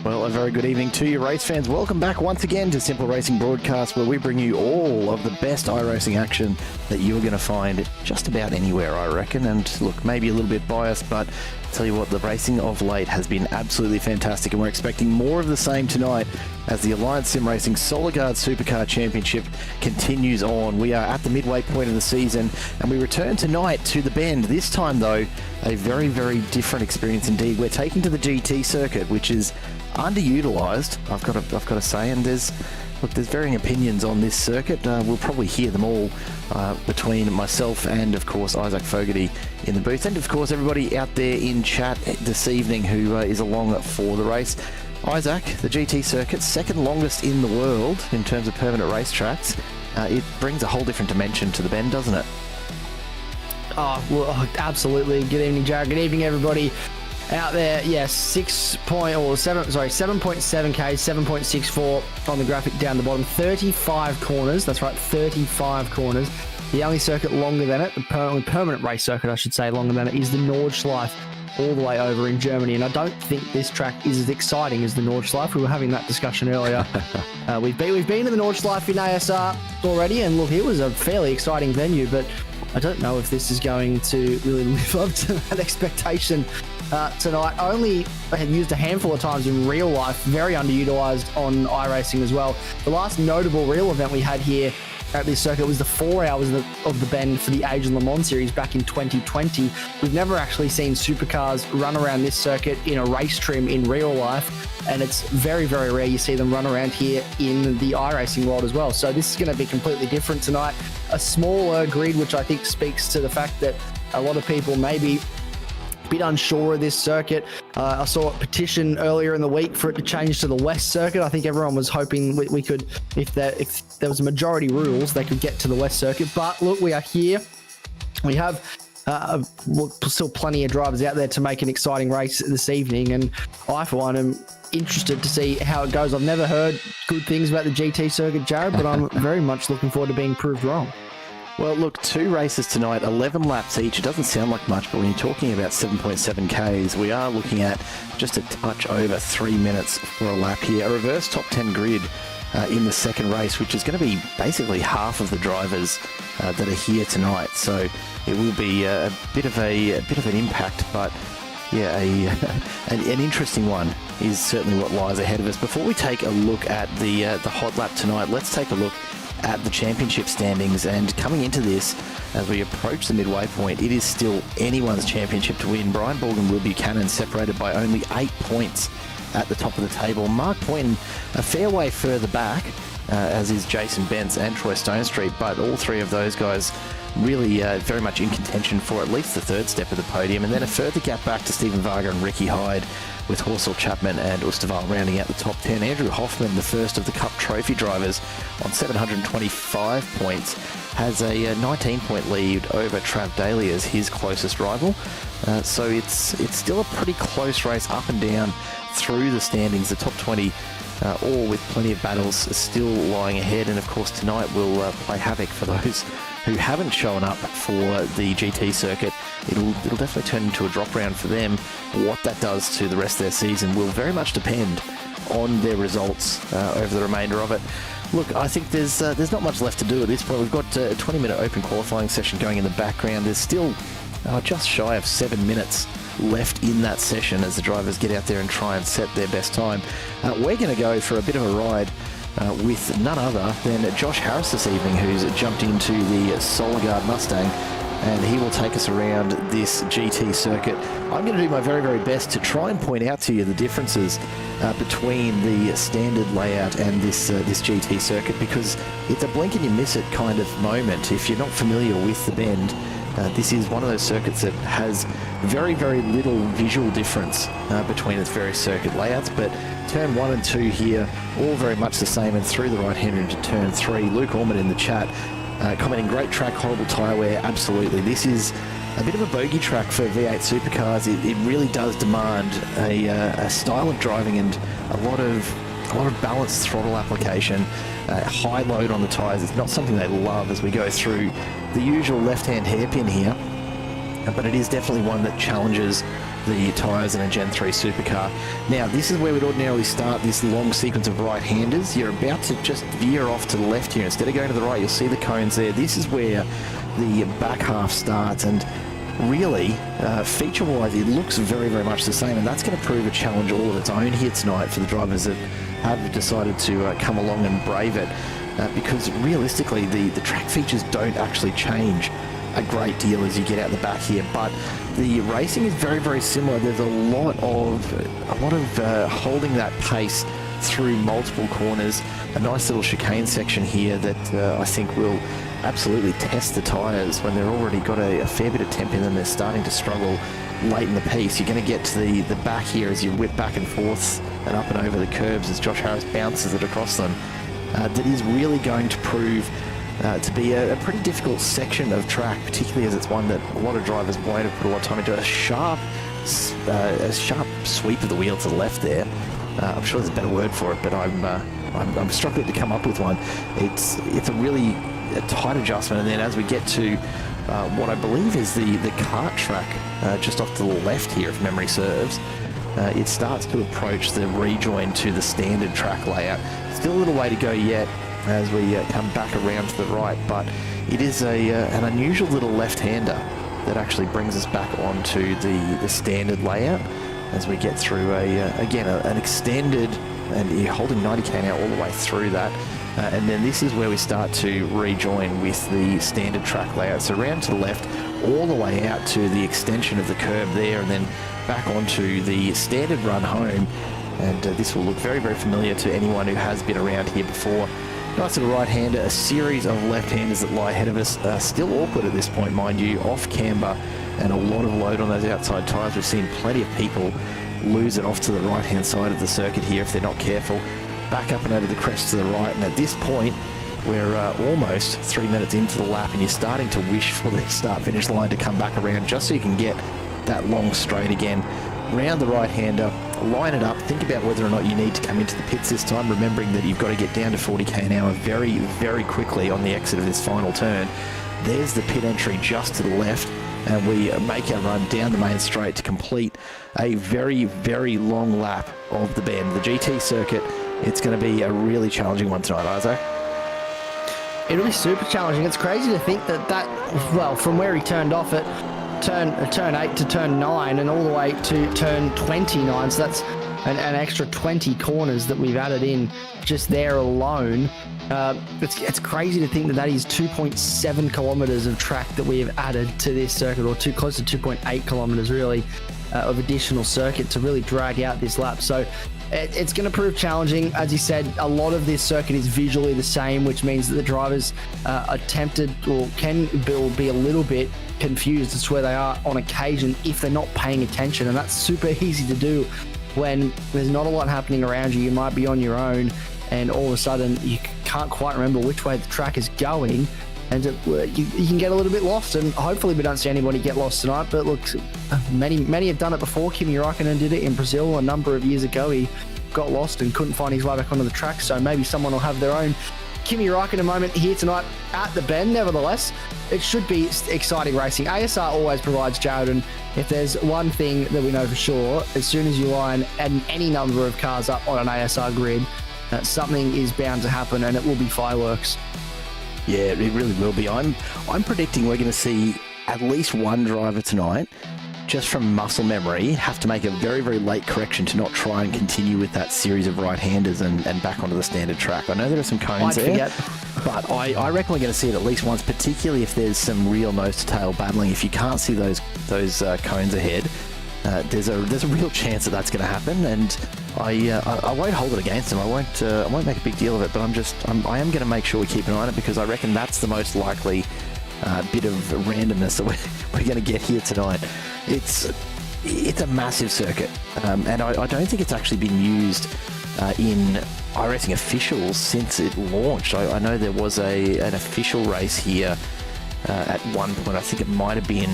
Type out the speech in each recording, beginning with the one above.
Well, a very good evening to you, race fans. Welcome back once again to Simple Racing Broadcast, where we bring you all of the best iRacing action that you're going to find just about anywhere, I reckon. And look, maybe a little bit biased, but I'll tell you what, the racing of late has been absolutely fantastic, and we're expecting more of the same tonight as the Alliance Sim Racing Gard Supercar Championship continues on. We are at the midway point of the season, and we return tonight to the Bend. This time, though, a very, very different experience indeed. We're taking to the GT circuit, which is underutilised, I've got to say, and there's varying opinions on this circuit. We'll probably hear them all between myself and, of course, Isaac Fogarty in the booth, and of course everybody out there in chat this evening who is along for the race. Isaac, the GT circuit, second longest in the world in terms of permanent racetracks. It brings a whole different dimension to the Bend, doesn't it? Oh, well, absolutely. Good evening, Jared. Good evening, everybody out there. Yes, 7.7K, 7.64 on the graphic down the bottom. 35 corners. That's right, 35 corners. The only circuit longer than it, the permanent race circuit, I should say, longer than it, is the Nordschleife, all the way over in Germany. And I don't think this track is as exciting as the Nordschleife. We were having that discussion earlier. We've been to the Nordschleife in ASR already, and look, it was a fairly exciting venue, but I don't know if this is going to really live up to that expectation tonight. I only had used a handful of times in real life, very underutilised on iRacing as well. The last notable real event we had here at this circuit was the 4 hours of the Bend for the Age of Le Mans series back in 2020. We've never actually seen supercars run around this circuit in a race trim in real life, and it's very, very rare you see them run around here in the iRacing world as well. So this is going to be completely different tonight. A smaller grid, which I think speaks to the fact that a lot of people may be a bit unsure of this circuit. I saw a petition earlier in the week for it to change to the West circuit. I think everyone was hoping we could, if there was majority rules, they could get to the West circuit. But look, we are here. We have still plenty of drivers out there to make an exciting race this evening, and I, for one, am interested to see how it goes. I've never heard good things about the GT circuit, Jared, but I'm very much looking forward to being proved wrong. Well, look, 2 races tonight, 11 laps each. It doesn't sound like much, but when you're talking about 7.7 Ks, we are looking at just a touch over 3 minutes for a lap here. A reverse top 10 grid in the second race, which is going to be basically half of the drivers that are here tonight. So it will be a bit of an impact, but yeah, an interesting one is certainly what lies ahead of us. Before we take a look at the hot lap tonight, let's take a look at the championship standings. And coming into this, as we approach the midway point, it is still anyone's championship to win. Brian Borg and Will Buchanan separated by only 8 points at the top of the table. Mark Poynton a fair way further back, as is Jason Bentz and Troy Stonestreet, but all 3 of those guys really very much in contention for at least the third step of the podium, and then a further gap back to Stephen Varga and Ricky Hyde, with Horsell Chapman and Oosterwal rounding out the top 10. Andrew Hoffman, the first of the Cup Trophy drivers, on 725 points, has a 19-point lead over Trav Daly as his closest rival. So it's still a pretty close race up and down through the standings. The top 20 all with plenty of battles still lying ahead, and of course tonight will play havoc for those who haven't shown up for the GT circuit. It'll definitely turn into a drop round for them. What that does to the rest of their season will very much depend on their results over the remainder of it. Look, I think there's not much left to do at this point. We've got a 20-minute open qualifying session going in the background. There's still just shy of 7 minutes left in that session as the drivers get out there and try and set their best time. We're going to go for a bit of a ride with none other than Josh Harris this evening, who's jumped into the Gard Mustang, and he will take us around this GT circuit. I'm going to do my very, very best to try and point out to you the differences between the standard layout and this GT circuit, because it's a blink and you miss it kind of moment. If you're not familiar with the Bend, this is one of those circuits that has very, very little visual difference between its various circuit layouts, but turn 1 and 2 here, all very much the same, and through the right-hander into turn 3. Luke Orman in the chat commenting, great track, horrible tyre wear. Absolutely. This is a bit of a bogey track for V8 supercars. It really does demand a style of driving and a lot of balanced throttle application, high load on the tyres. It's not something they love as we go through the usual left-hand hairpin here, but it is definitely one that challenges the tyres in a Gen 3 supercar. Now, this is where we'd ordinarily start this long sequence of right-handers. You're about to just veer off to the left here. Instead of going to the right, you'll see the cones there. This is where the back half starts, and really, feature-wise, it looks very, very much the same, and that's going to prove a challenge all of its own here tonight for the drivers that have decided to come along and brave it, because realistically, the track features don't actually change a great deal as you get out the back here, but the racing is very, very similar. There's a lot of holding that pace through multiple corners. A nice little chicane section here that I think will absolutely test the tyres when they've already got a fair bit of temp in them. They're starting to struggle late in the piece. You're going to get to the back here as you whip back and forth and up and over the curbs as Josh Harris bounces it across them. That is really going to prove to be a pretty difficult section of track, particularly as it's one that a lot of drivers won't have put a lot of time into. A sharp sweep of the wheel to the left there. I'm sure there's a better word for it, but I'm struggling to come up with one. It's a really tight adjustment, and then as we get to what I believe is the kart track just off to the left here, if memory serves, it starts to approach the rejoin to the standard track layout. Still a little way to go yet as we come back around to the right, but it is an unusual little left-hander that actually brings us back onto the standard layout as we get through an extended, and you're holding 90k now all the way through that. And then this is where we start to rejoin with the standard track layout. So around to the left, all the way out to the extension of the curb there, and then back onto the standard run home. And this will look very, very familiar to anyone who has been around here before. Nice little right-hander, a series of left-handers that lie ahead of us. Still awkward at this point, mind you, off camber, and a lot of load on those outside tyres. We've seen plenty of people lose it off to the right-hand side of the circuit here if they're not careful. Back up and over the crest to the right, and at this point we're almost 3 minutes into the lap, and you're starting to wish for the start-finish line to come back around just so you can get that long straight again. Round the right-hander, line it up, think about whether or not you need to come into the pits this time, remembering that you've got to get down to 40k an hour very, very quickly on the exit of this final turn. There's the pit entry just to the left, and we make our run down the main straight to complete a very, very long lap of the Bend. The GT circuit, it's going to be a really challenging one tonight, Isaac. It'll be super challenging. It's crazy to think that from where he turned off at turn 8 to turn 9 and all the way to turn 29, so that's an extra 20 corners that we've added in just there alone. It's crazy to think that is 2.7 kilometers of track that we have added to this circuit, or close to 2.8 kilometers really of additional circuit to really drag out this lap. So it's going to prove challenging. As you said, a lot of this circuit is visually the same, which means that the drivers are tempted or can be a little bit confused as to where they are on occasion if they're not paying attention, and that's super easy to do when there's not a lot happening around you. You might be on your own, and all of a sudden you can't quite remember which way the track is going, and you can get a little bit lost. And hopefully we don't see anybody get lost tonight, but look, many have done it before. Kimi Räikkönen did it in Brazil a number of years ago. He got lost and couldn't find his way back onto the track, so maybe someone will have their own Kimi Räikkönen moment here tonight at the Bend. Nevertheless, it should be exciting racing. ASR always provides Jared, and if there's one thing that we know for sure, as soon as you line any number of cars up on an ASR grid, something is bound to happen, and it will be fireworks. Yeah, it really will be. I'm predicting we're going to see at least one driver tonight, just from muscle memory, have to make a very, very late correction to not try and continue with that series of right-handers and back onto the standard track. I know there are some cones there, but I reckon we're going to see it at least once, particularly if there's some real nose-to-tail battling. If you can't see those cones ahead, there's a real chance that that's going to happen, and I won't hold it against him. I won't make a big deal of it, but I am going to make sure we keep an eye on it, because I reckon that's the most likely bit of randomness that we're going to get here tonight. It's a massive circuit, and I don't think it's actually been used in iRacing officials since it launched. I know there was an official race here at one point. I think it might have been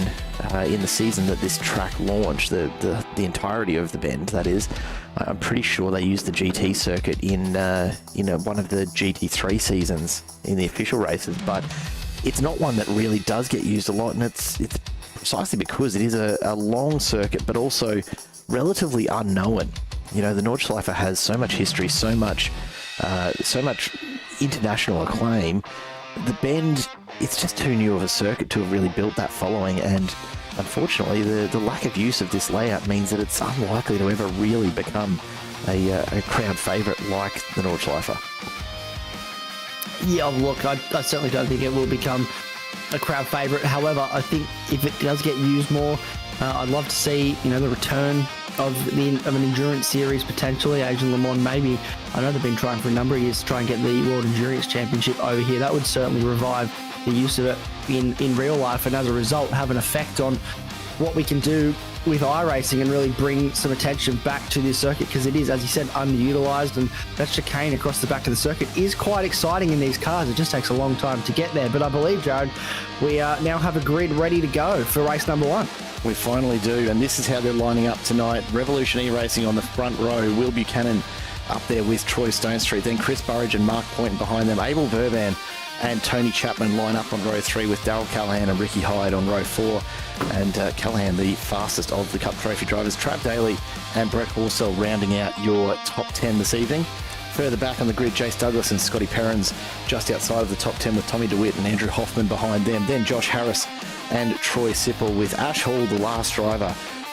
in the season that this track launched, the entirety of the Bend, that is. I'm pretty sure they used the GT circuit in one of the GT3 seasons in the official races, but it's not one that really does get used a lot, and it's precisely because it is a long circuit, but also relatively unknown. You know, the Nordschleife has so much history, so much international acclaim. The Bend, it's just too new of a circuit to have really built that following, and unfortunately the lack of use of this layout means that it's unlikely to ever really become a crowd favourite like the Nordschleife. Yeah, look, I certainly don't think it will become a crowd favourite. However, I think if it does get used more, I'd love to see, you know, the return of an endurance series, potentially Asian Le Mans. Maybe, I know they've been trying for a number of years to try and get the World Endurance Championship over here. That would certainly revive the use of it in real life, and as a result have an effect on what we can do with iRacing and really bring some attention back to this circuit, because it is, as you said, underutilized, and that chicane across the back of the circuit is quite exciting in these cars. It just takes a long time to get there. But I believe, Jared, we now have a grid ready to go for race number 1. We finally do, and this is how they're lining up tonight. Revolution E-Racing on the front row, Will Buchanan up there with Troy Stonestreet, then Chris Burridge and Mark Poynton behind them. Abel Verban and Tony Chapman line up on row 3 with Darryl Callahan and Ricky Hyde on row 4. And Callahan, the fastest of the Cup Trophy drivers. Trav Daly and Brett Horsell rounding out your top 10 this evening. Further back on the grid, Jace Douglas and Scotty Perrins just outside of the top 10 with Tommy DeWitt and Andrew Hoffman behind them. Then Josh Harris and Troy Sipple with Ash Hall, the last driver,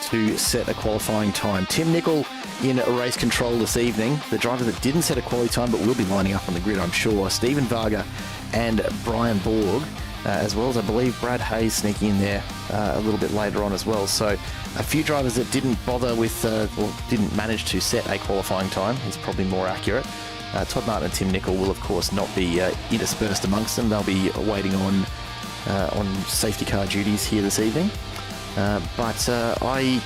to set a qualifying time. Tim Nicol in race control this evening, the driver that didn't set a quality time but will be lining up on the grid, I'm sure. Stephen Varga and Brian Borg, as well as, I believe, Brad Hayes sneaking in there a little bit later on as well. So a few drivers that didn't bother with, or didn't manage to set a qualifying time is probably more accurate. Todd Martin and Tim Nicol will, of course, not be interspersed amongst them. They'll be waiting on safety car duties here this evening. But I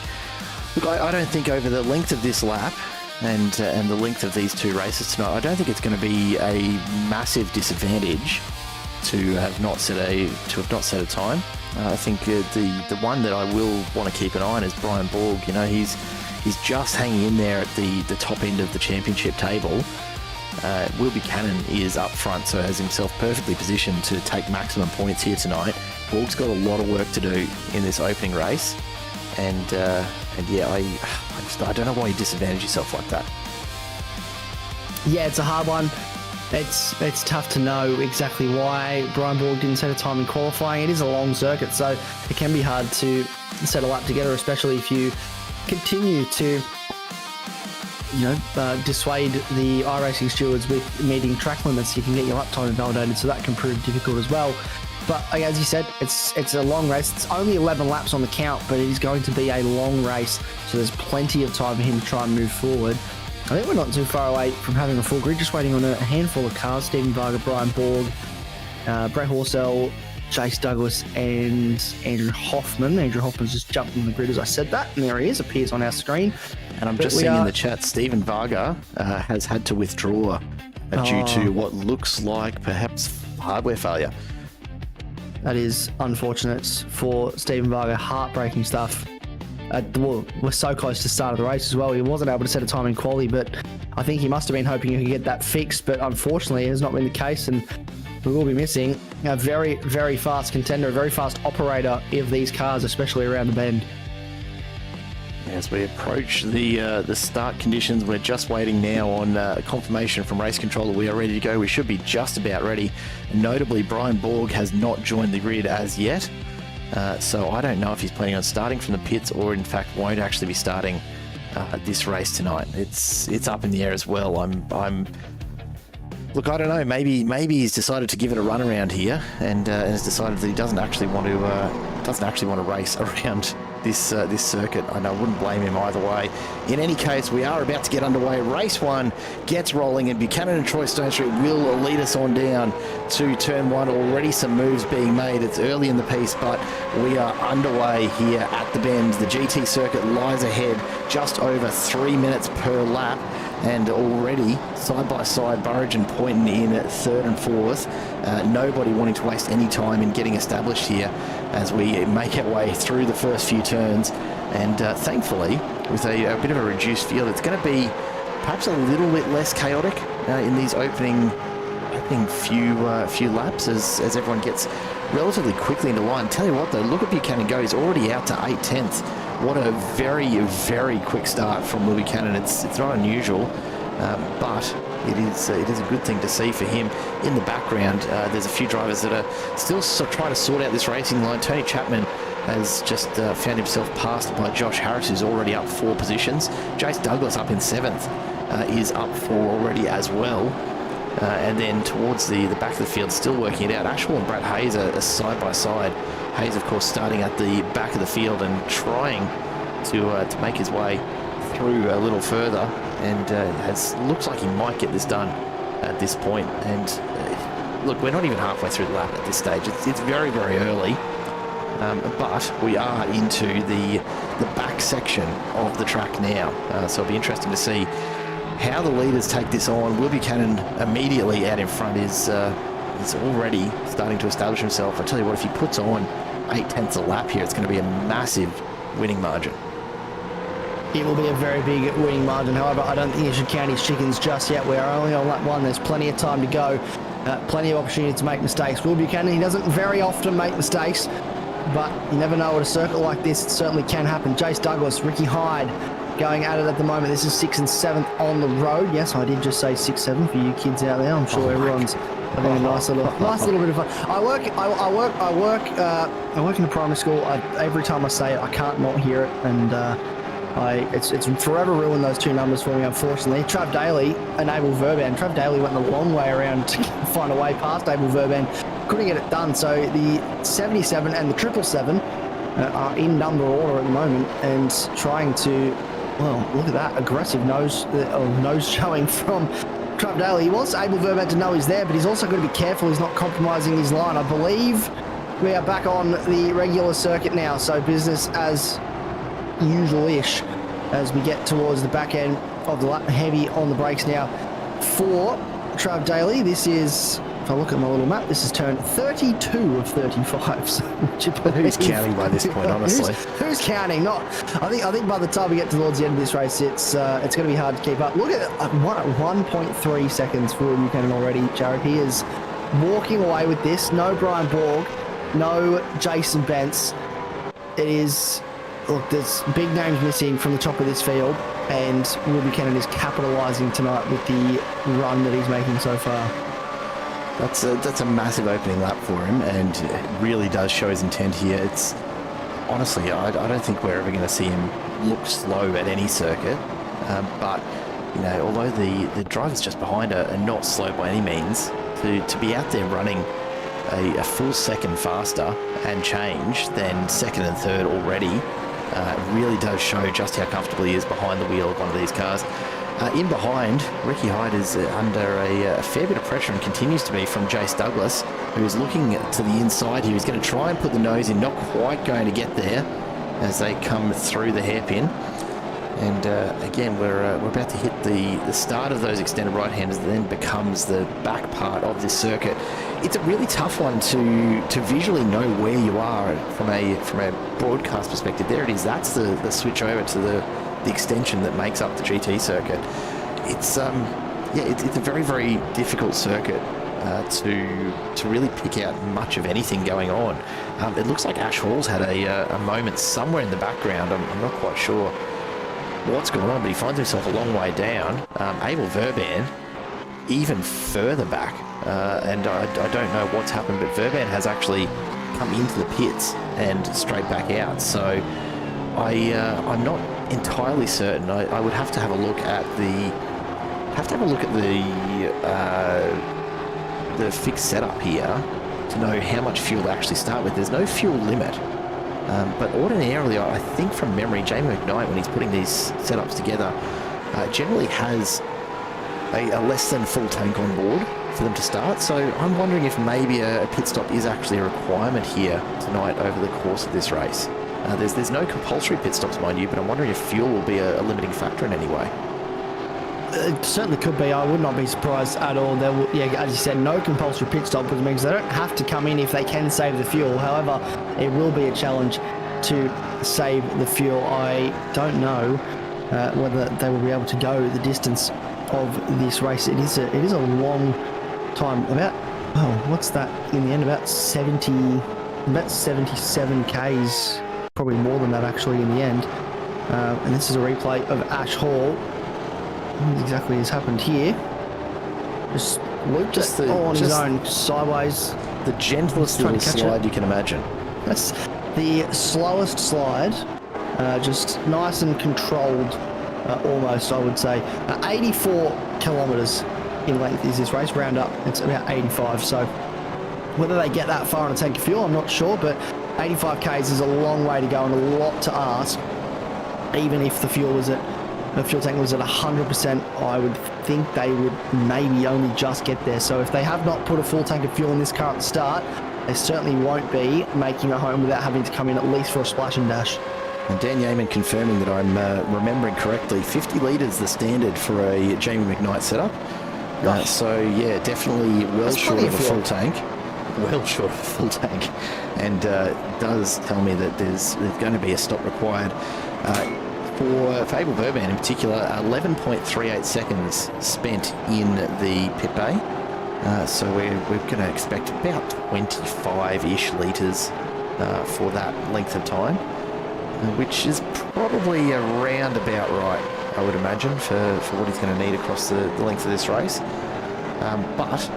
don't think over the length of this lap and the length of these two races tonight, I don't think it's going to be a massive disadvantage to have not set a time. I think the one that I will want to keep an eye on is Brian Borg. You know, he's just hanging in there at the top end of the championship table. Will Buchanan is up front, so has himself perfectly positioned to take maximum points here tonight. Borg's got a lot of work to do in this opening race, and yeah, I don't know why you disadvantage yourself like that. Yeah, it's a hard one. It's tough to know exactly why Brian Borg didn't set a time in qualifying. It is a long circuit, so it can be hard to set a lap together, especially if you continue to, you know, dissuade the iRacing stewards with meeting track limits. You can get your lap time invalidated, so that can prove difficult as well. But as you said, it's a long race. It's only 11 laps on the count, but it is going to be a long race, so there's plenty of time for him to try and move forward. I think we're not too far away from having a full grid, just waiting on a handful of cars. Stephen Varga, Brian Borg, Brett Horsell, Jace Douglas and Andrew Hoffman. Andrew Hoffman's just jumped on the grid as I said that, and there he is, appears on our screen. And I'm just seeing in the chat, Stephen Varga has had to withdraw due to what looks like perhaps hardware failure. That is unfortunate for Stephen Varga. Heartbreaking stuff. We're so close to the start of the race as well. He wasn't able to set a time in quali, but I think he must have been hoping he could get that fixed. But unfortunately, it has not been the case, and we will be missing a very, very fast contender, a very fast operator of these cars, especially around the bend. As we approach the start conditions, we're just waiting now on confirmation from race control that we are ready to go. We should be just about ready. Notably, Brian Borg has not joined the grid as yet. So I don't know if he's planning on starting from the pits or in fact won't actually be starting this race tonight. It's up in the air as well. Look, I don't know. Maybe he's decided to give it a run around here and has decided that he doesn't actually want to race around this circuit. I wouldn't blame him either way. In any case, we are about to get underway. Race 1 gets rolling, and Buchanan and Troy Stonestreet will lead us on down to turn 1. Already some moves being made. It's early in the piece, but we are underway here at the Bend. The GT circuit lies ahead, just over 3 minutes per lap. And already, side by side, Burridge and Poynton in 3rd and 4th. Nobody wanting to waste any time in getting established here as we make our way through the first few turns. And thankfully, with a bit of a reduced field, it's going to be perhaps a little bit less chaotic in these opening, I think, few laps as everyone gets relatively quickly into line. Tell you what, though, look at Buchanan go. He's already out to 8/10. What a very, very quick start from Will Buchanan. It's not unusual, but it is a good thing to see for him. In the background, there's a few drivers that are still trying to sort out this racing line. Tony Chapman has just found himself passed by Josh Harris, who's already up 4 positions. Jace Douglas up in 7th is up 4 already as well. And then towards the back of the field, still working it out. Ashwell and Brad Hayes are side by side. Hayes, of course, starting at the back of the field and trying to make his way through a little further, and looks like he might get this done at this point. And look, we're not even halfway through the lap at this stage. It's very, very early, but we are into the back section of the track now. So it'll be interesting to see how the leaders take this on. Will Buchanan immediately out in front is already starting to establish himself. I tell you what, if he puts on 8/10 a lap here, it's going to be a massive winning margin. It will be a very big winning margin. However, I don't think he should count his chickens just yet. We are only on lap 1. There's plenty of time to go. Plenty of opportunity to make mistakes. Will Buchanan, he doesn't very often make mistakes, but you never know, at a circuit like this, it certainly can happen. Jace Douglas, Ricky Hyde going at it at the moment. This is 6th and 7th on the road. Yes, I did just say 6-7 for you kids out there. I'm sure everyone's having a nice little bit of fun. I work in a primary school. Every time I say it, I can't not hear it, and it's forever ruined those 2 numbers for me, unfortunately. Trav Daly and Abel Verban. Trav Daly went the long way around to find a way past Abel Verban. Couldn't get it done. So the 77 and the 777 are in number order at the moment and trying to, well, look at that aggressive nose showing from Trav Daly. He wants Abel Verban to know he's there, but he's also got to be careful he's not compromising his line. I believe we are back on the regular circuit now, so business as usual-ish as we get towards the back end of the lap. Heavy on the brakes now for Trav Daly. This is, if I look at my little map, this is turn 32 of 35. So who's counting by this point, honestly? Who's counting? Not. I think by the time we get towards the end of this race, it's going to be hard to keep up. Look at 1.3 seconds for Will Buchanan already, Jared. He is walking away with this. No Brian Borg, no Jason Bentz. It is. Look, there's big names missing from the top of this field, and Will Buchanan is capitalising tonight with the run that he's making so far. That's a massive opening lap for him, and it really does show his intent here. It's honestly, I don't think we're ever going to see him look slow at any circuit, but you know, although the drivers just behind are not slow by any means, to be out there running a full second faster and change than second and third already really does show just how comfortable he is behind the wheel of one of these cars. In behind, Ricky Hyde is under a fair bit of pressure and continues to be from Jace Douglas, who's looking to the inside here. He's going to try and put the nose in, not quite going to get there as they come through the hairpin. And again, we're about to hit the start of those extended right-handers that then becomes the back part of this circuit. It's a really tough one to visually know where you are from a broadcast perspective. There it is. That's the switch over to the extension that makes up the GT circuit. It's it's a very, very difficult circuit to really pick out much of anything going on. It looks like Ash Hall's had a moment somewhere in the background. I'm not quite sure what's going on, but he finds himself a long way down. Abel Verban even further back, and I don't know what's happened, but Verban has actually come into the pits and straight back out. So I'm not entirely certain. I would have to have a look at the fixed setup here to know how much fuel to actually start with. There's no fuel limit. But ordinarily, I think from memory, Jamie McKnight, when he's putting these setups together, generally has a less than full tank on board for them to start. So I'm wondering if maybe a pit stop is actually a requirement here tonight over the course of this race. There's no compulsory pit stops, mind you, but I'm wondering if fuel will be a limiting factor in any way. It certainly could be. I would not be surprised at all. There will, as you said, no compulsory pit stop, which means they don't have to come in if they can save the fuel. However, it will be a challenge to save the fuel. I don't know whether they will be able to go the distance of this race. It is a long time, about Oh, what's that in the end? About 77 Ks, probably more than that actually in the end. And this is a replay of Ash Hall. What exactly has happened here? Just looped it on his own sideways. The gentlest little slide you can imagine. That's the slowest slide, just nice and controlled, almost, I would say. 84 kilometres in length is this race, round up. It's about 85, so whether they get that far on a tank of fuel, I'm not sure, but 85 Ks is a long way to go and a lot to ask. Even if the fuel tank was at 100%, I would think they would maybe only just get there. So if they have not put a full tank of fuel in this car at the start, they certainly won't be making it home without having to come in at least for a splash and dash. And Dan Yeaman confirming that I'm remembering correctly, 50 litres the standard for a Jamie McKnight setup. So yeah, definitely well short of a full tank. Well short of a full tank. And does tell me that there's going to be a stop required. For Fable Burban in particular, 11.38 seconds spent in the pit bay. So we're going to expect about 25-ish litres for that length of time, which is probably around about right, I would imagine, for what he's going to need across the length of this race. But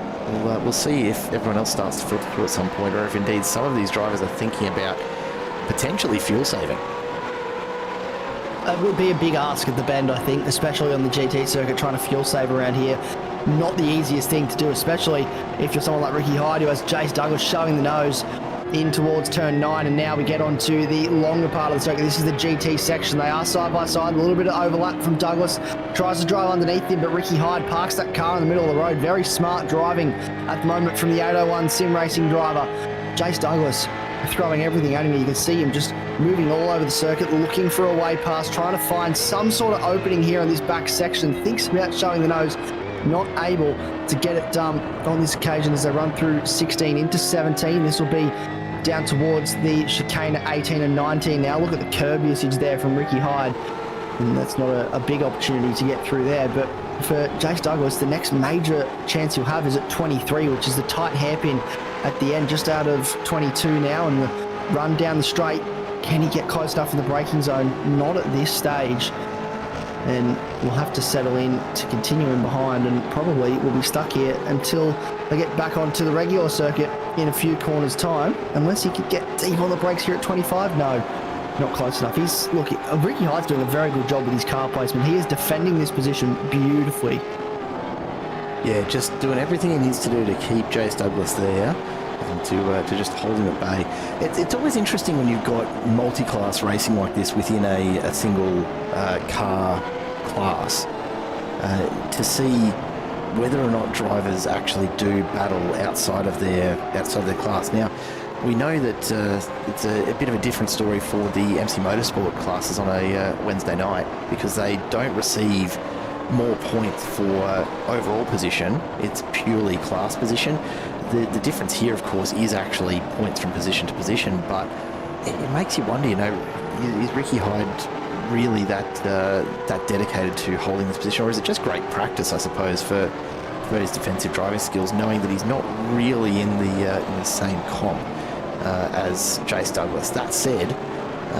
we'll see if everyone else starts to filter through at some point, or if indeed some of these drivers are thinking about potentially fuel saving. It would be a big ask at the Bend, I think, especially on the GT circuit, trying to fuel save around here. Not the easiest thing to do, especially if you're someone like Ricky Hyde, who has Jace Douglas showing the nose in towards turn 9, and now we get onto the longer part of the circuit. This is the GT section. They are side by side, a little bit of overlap from Douglas. Tries to drive underneath him, but Ricky Hyde parks that car in the middle of the road. Very smart driving at the moment from the 801 sim racing driver. Jace Douglas throwing everything at him. You can see him just moving all over the circuit, looking for a way past, trying to find some sort of opening here on this back section. Thinks about showing the nose, not able to get it done on this occasion as they run through 16 into 17. This will be down towards the chicane at 18 and 19 now. Look at the curb usage there from Ricky Hyde. And that's not a big opportunity to get through there. But for Jace Douglas, the next major chance he'll have is at 23, which is the tight hairpin at the end, just out of 22 now, and the run down the straight. Can he get close enough in the braking zone? Not at this stage. And we'll have to settle in to continue in behind, and probably we'll be stuck here until they get back onto the regular circuit in a few corners' time, unless he could get deep on the brakes here at 25. No, not close enough. Ricky Hyde's doing a very good job with his car placement. He is defending this position beautifully. Yeah, just doing everything he needs to do to keep Jace Douglas there and to just hold him at bay. It's always interesting when you've got multi-class racing like this within a single car class to see whether or not drivers actually do battle outside of their class. Now, we know that it's a bit of a different story for the MC Motorsport classes on a Wednesday night, because they don't receive more points for overall position. It's purely class position. The difference here, of course, is actually points from position to position, but it makes you wonder, is Ricky Hyde really that dedicated to holding this position, or is it just great practice, I suppose, for his defensive driving skills, knowing that he's not really in the same comp as Jace Douglas? That said,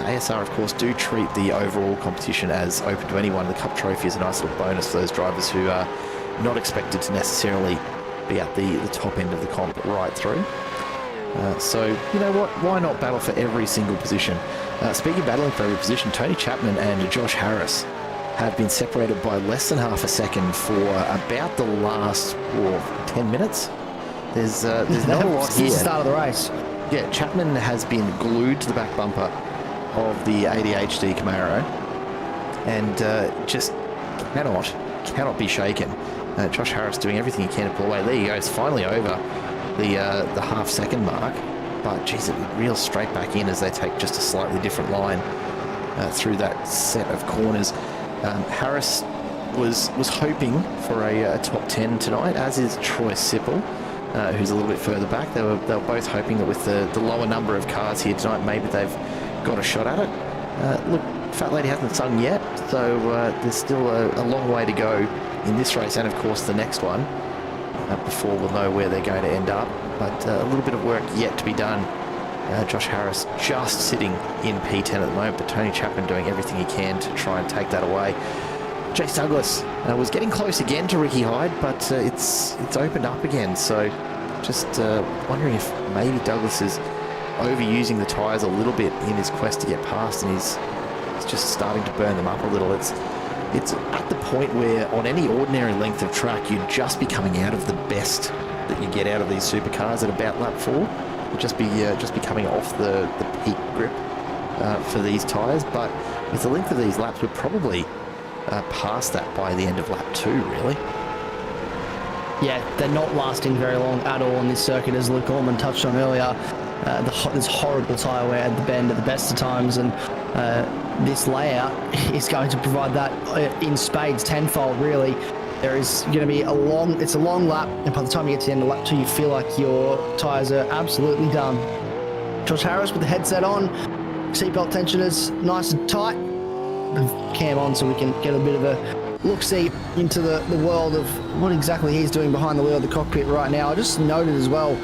ASR, of course, do treat the overall competition as open to anyone. The Cup Trophy is a nice little bonus for those drivers who are not expected to necessarily be at the top end of the comp right through. So, you know what? Why not battle for every single position? Speaking of battling for every position, Tony Chapman and Josh Harris have been separated by less than half a second for about the last 10 minutes. There's not a lot here. Since the start of the race. Yeah, Chapman has been glued to the back bumper of the ADHD Camaro and just cannot be shaken. Josh Harris doing everything he can to pull away. There he goes, finally over the half-second mark, but geez, it reels straight back in as they take just a slightly different line through that set of corners. Harris was hoping for a top 10 tonight, as is Troy Sipple, who's a little bit further back. They were both hoping that with the lower number of cars here tonight, maybe they've got a shot at it. Look, Fat Lady hasn't sung yet, so there's still a long way to go in this race, and of course the next one. before we'll know where they're going to end up. But a little bit of work yet to be done. Josh Harris just sitting in P10 at the moment, but Tony Chapman doing everything he can to try and take that away. Chase Douglas was getting close again to Ricky Hyde, but it's opened up again. So just wondering if maybe Douglas is overusing the tyres a little bit in his quest to get past, and he's just starting to burn them up a little. It's at the point where on any ordinary length of track you'd just be coming out of the best that you get out of these supercars at about lap 4. You'd just be coming off the peak grip for these tyres, but with the length of these laps we're probably past that by the end of lap 2, really. Yeah, they're not lasting very long at all on this circuit, as Luke Orman touched on earlier. There's horrible tyre wear at the bend at the best of times, and this layout is going to provide that in spades, tenfold really. There is going to be a long lap, and by the time you get to the end of lap 2 you feel like your tyres are absolutely done. Josh Harris with the headset on, seatbelt tensioners nice and tight, cam on so we can get a bit of a look-see into the world of what exactly he's doing behind the wheel of the cockpit right now. I just noted as well,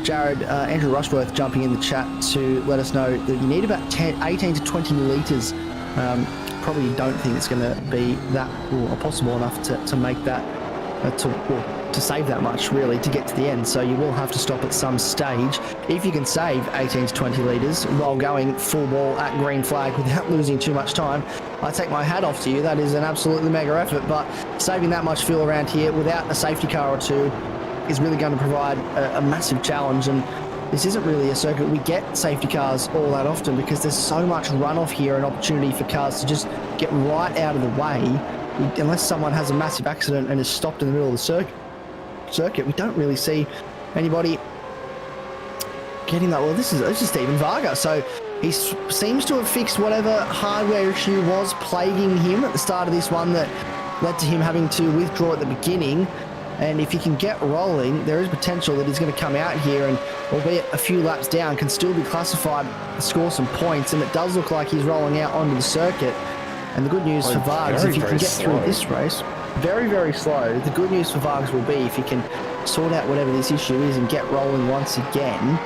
Jared, Andrew Rushworth jumping in the chat to let us know that you need about 18 to 20 litres. Probably don't think it's going to be that or possible enough to make that, to save that much really to get to the end. So you will have to stop at some stage. If you can save 18 to 20 litres while going full ball at green flag without losing too much time, I take my hat off to you. That is an absolutely mega effort, but saving that much fuel around here without a safety car or two is really going to provide a massive challenge. And this isn't really a circuit we get safety cars all that often, because there's so much runoff here and opportunity for cars to just get right out of the way. Unless someone has a massive accident and is stopped in the middle of the circuit, we don't really see anybody getting that. Well, this is Stephen Varga. So he seems to have fixed whatever hardware issue was plaguing him at the start of this one that led to him having to withdraw at the beginning. And if he can get rolling, there is potential that he's going to come out here and, albeit a few laps down, can still be classified, score some points. And it does look like he's rolling out onto the circuit. And the good news for Vargs, if he can get through this race, very, very slow. The good news for Vargs will be if he can sort out whatever this issue is and get rolling once again,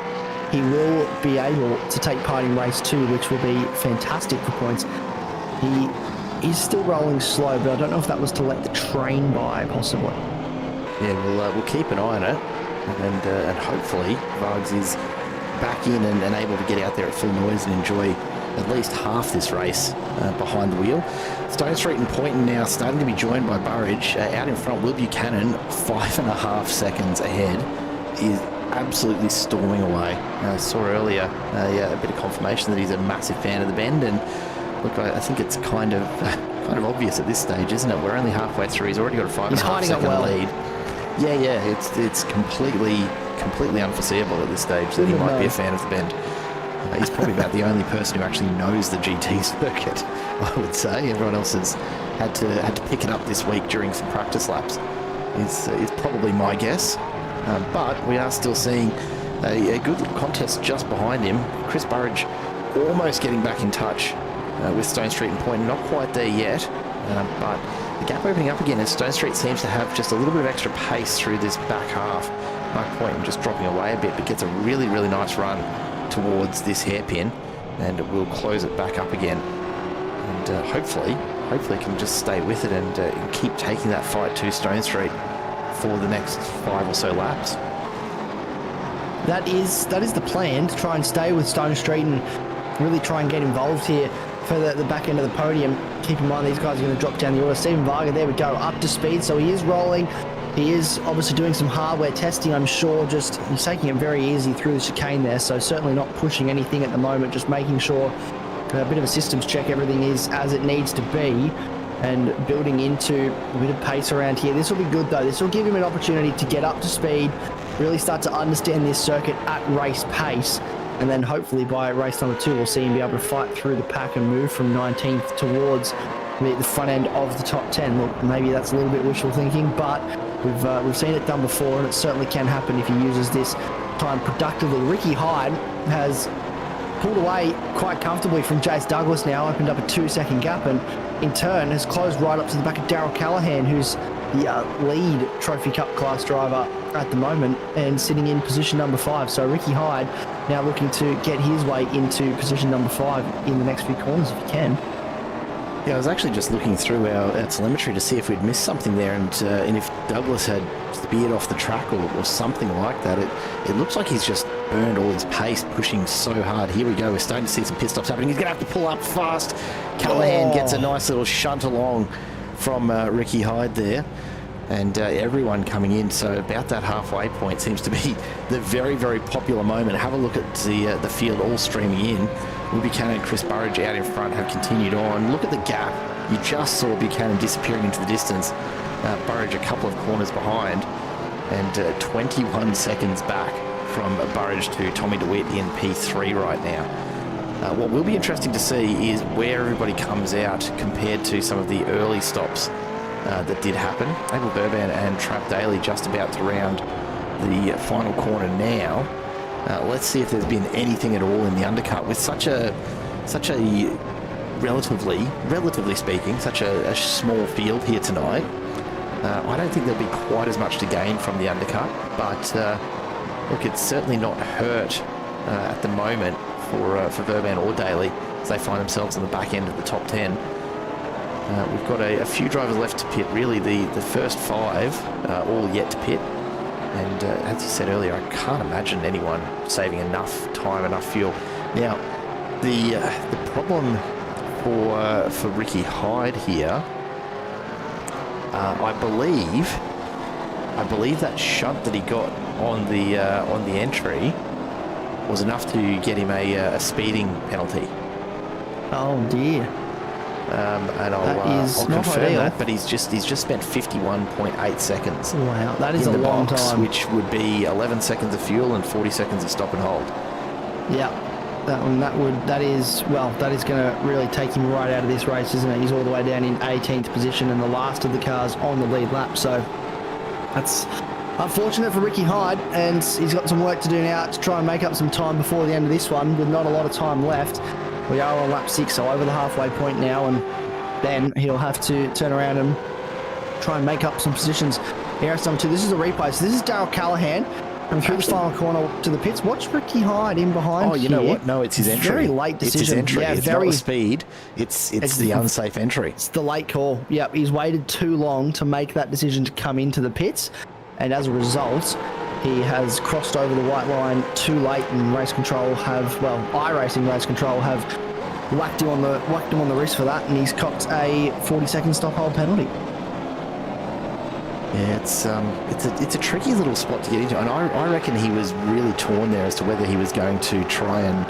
he will be able to take part in race 2, which will be fantastic for points. He is still rolling slow, but I don't know if that was to let the train by, possibly. Yeah, we'll keep an eye on it, and hopefully Vargs is back in and able to get out there at full noise and enjoy at least half this race behind the wheel. Stone Street and Poynton now starting to be joined by Burridge. Out in front, Will Buchanan, 5.5 seconds ahead, is absolutely storming away. I saw earlier a bit of confirmation that he's a massive fan of the Bend, and look, I think it's kind of obvious at this stage, isn't it? We're only halfway through. He's already got a 5.5 second lead. Yeah, it's completely unforeseeable at this stage that he might be a fan of the Bend. He's probably about the only person who actually knows the GT circuit, I would say. Everyone else has had to pick it up this week during some practice laps, is probably my guess. But we are still seeing a good contest just behind him. Chris Burridge almost getting back in touch with Stone Street and Poynton. Not quite there yet, but the gap opening up again as Stone Street seems to have just a little bit of extra pace through this back half. Mark Poynton just dropping away a bit, but gets a really, really nice run towards this hairpin, and we'll close it back up again. And hopefully can just stay with it and keep taking that fight to Stone Street for the next 5 or so laps. That is the plan, to try and stay with Stone Street and really try and get involved here for the back end of the podium. Keep in mind these guys are going to drop down the order. Stephen Varga, there we go, up to speed, so he is rolling. He is obviously doing some hardware testing, I'm sure. Just he's taking it very easy through the chicane there, so certainly not pushing anything at the moment, just making sure a bit of a systems check, everything is as it needs to be, and building into a bit of pace around here. This will be good though. This will give him an opportunity to get up to speed, really start to understand this circuit at race pace, and then hopefully by race number 2 we'll see him be able to fight through the pack and move from 19th towards the front end of the top 10. Look, maybe that's a little bit wishful thinking, but we've seen it done before, and it certainly can happen if he uses this time productively. Ricky Hyde has pulled away quite comfortably from Jace Douglas now, opened up a 2-second gap, and in turn has closed right up to the back of Darryl Callahan, who's the lead Trophy Cup class driver at the moment and sitting in position number 5. So Ricky Hyde now looking to get his way into position number 5 in the next few corners if he can. Yeah, I was actually just looking through our telemetry to see if we'd missed something there, and if Douglas had veered off the track or something like that. It looks like he's just burned all his pace, pushing so hard. Here we go. We're starting to see some pit stops happening. He's going to have to pull up fast. Callahan gets a nice little shunt along from Ricky Hyde there. And everyone coming in, so about that halfway point seems to be the very, very popular moment. Have a look at the field all streaming in. Buchanan and Chris Burridge out in front have continued on. Look at the gap. You just saw Buchanan disappearing into the distance. Burridge a couple of corners behind, and 21 seconds back from Burridge to Tommy DeWitt in P3 right now. What will be interesting to see is where everybody comes out compared to some of the early stops that did happen. Abel Burban and Trap Daly just about to round the final corner now. Let's see if there's been anything at all in the undercut with such a relatively speaking, such a small field here tonight. I don't think there'll be quite as much to gain from the undercut, but look, it's certainly not hurt at the moment for Verban or Daly as they find themselves in the back end of the top 10. We've got a few drivers left to pit, really the first 5 all yet to pit. And as you said earlier, I can't imagine anyone saving enough time, enough fuel. Now, the problem for Ricky Hyde here, I believe that shunt that he got on the entry was enough to get him a speeding penalty. Oh dear. And I'll confirm that, but he's just spent 51.8 seconds. Wow, that is a long time. Which would be 11 seconds of fuel and 40 seconds of stop and hold. Yeah, that is going to really take him right out of this race, isn't it? He's all the way down in 18th position and the last of the cars on the lead lap. So that's unfortunate for Ricky Hyde, and he's got some work to do now to try and make up some time before the end of this one with not a lot of time left. We are on lap 6, so over the halfway point now, and then he'll have to turn around and try and make up some positions. Here number 2. This is a replay. So this is Darryl Callahan from through the final corner to the pits. Watch Ricky Hyde in behind. Oh, you know what? No, it's his entry. Very late decision. It's his entry. Yeah, it's not the speed. It's the unsafe entry. It's the late call. Yep, he's waited too long to make that decision to come into the pits, and as a result, he has crossed over the white line too late, and race control iRacing race control have whacked him on the wrist for that, and he's copped a 40-second stop hold penalty. Yeah, it's a tricky little spot to get into, and I reckon he was really torn there as to whether he was going to try and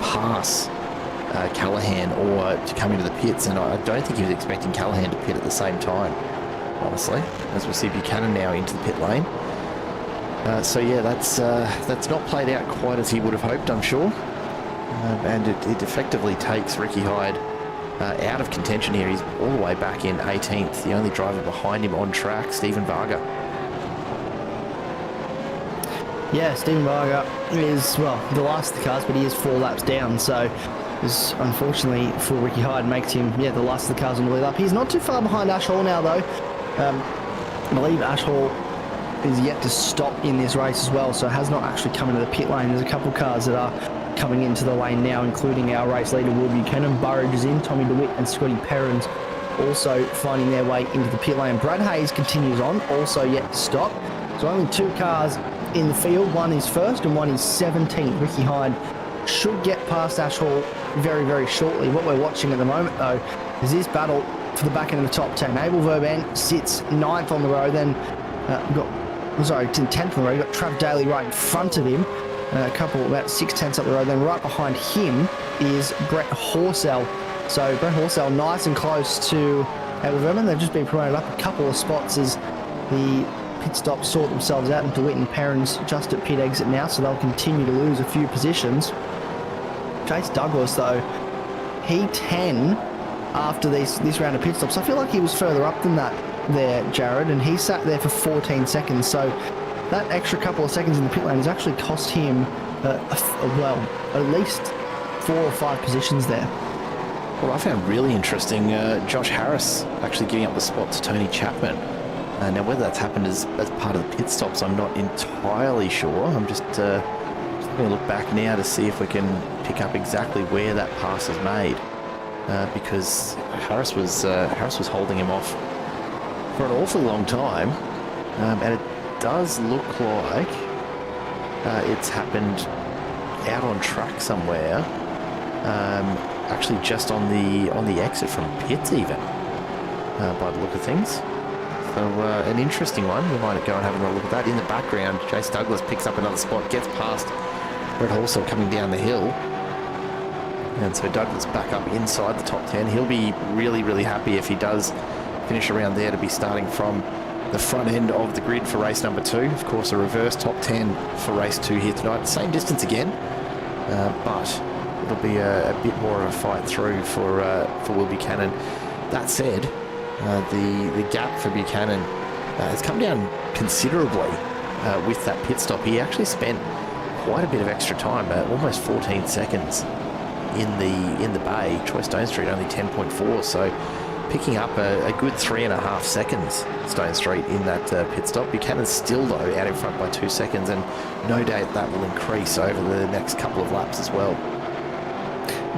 pass Callahan or to come into the pits, and I don't think he was expecting Callahan to pit at the same time, honestly, as we see Buchanan now into the pit lane. So yeah, that's not played out quite as he would have hoped, I'm sure. And it effectively takes Ricky Hyde out of contention here. He's all the way back in 18th. The only driver behind him on track, Stephen Varga. Yeah, Stephen Varga is, the last of the cars, but he is 4 laps down. So this, unfortunately for Ricky Hyde, makes him, the last of the cars on the lead up. He's not too far behind Ash Hall now, though. I believe Ash Hall is yet to stop in this race as well, so has not actually come into the pit lane. There's a couple of cars that are coming into the lane now, including our race leader Will Buchanan. Burridge is in, Tommy DeWitt and Scotty Perrins also finding their way into the pit lane. Brad Hayes continues on, also yet to stop. So only 2 cars in the field. One is first and one is 17th. Ricky Hyde should get past Ash Hall very, very shortly. What we're watching at the moment, though, is this battle for the back end of the top 10. Abel Verban sits 9th on the road, then we've got 10th on the road. You've got Trav Daly right in front of him. A couple, about 6/10 up the road. Then right behind him is Brett Horsell. So Brett Horsell nice and close to Abel Verban. They've just been promoted up a couple of spots as the pit stops sort themselves out, and DeWitt and Perrins just at pit exit now, so they'll continue to lose a few positions. Chase Douglas, though, P10 after this round of pit stops. I feel like he was further up than that there, Jared, and he sat there for 14 seconds. So that extra couple of seconds in the pit lane has actually cost him, at least 4 or 5 positions there. What I found really interesting, Josh Harris actually giving up the spot to Tony Chapman. Now, whether that's happened as part of the pit stops, I'm not entirely sure. I'm just going to look back now to see if we can pick up exactly where that pass is made, because Harris was holding him off for an awfully long time, and it does look like it's happened out on track somewhere. Actually, just on the exit from pits, even by the look of things. So an interesting one. We might go and have a look at that. In the background, Chase Douglas picks up another spot, gets past Brett Horsell coming down the hill. And so Douglas back up inside the top 10. He'll be really, really happy if he does finish around there to be starting from the front end of the grid for race number 2. Of course, a reverse top 10 for race 2 here tonight. Same distance again, but it'll be a bit more of a fight through for Will Buchanan. That said, the gap for Buchanan has come down considerably with that pit stop. He actually spent quite a bit of extra time, almost 14 seconds in the bay. Troy Stone Street only 10.4, so picking up a good 3.5 seconds, Stone Street, in that pit stop. Buchanan's still, though, out in front by 2 seconds, and no doubt that will increase over the next couple of laps as well.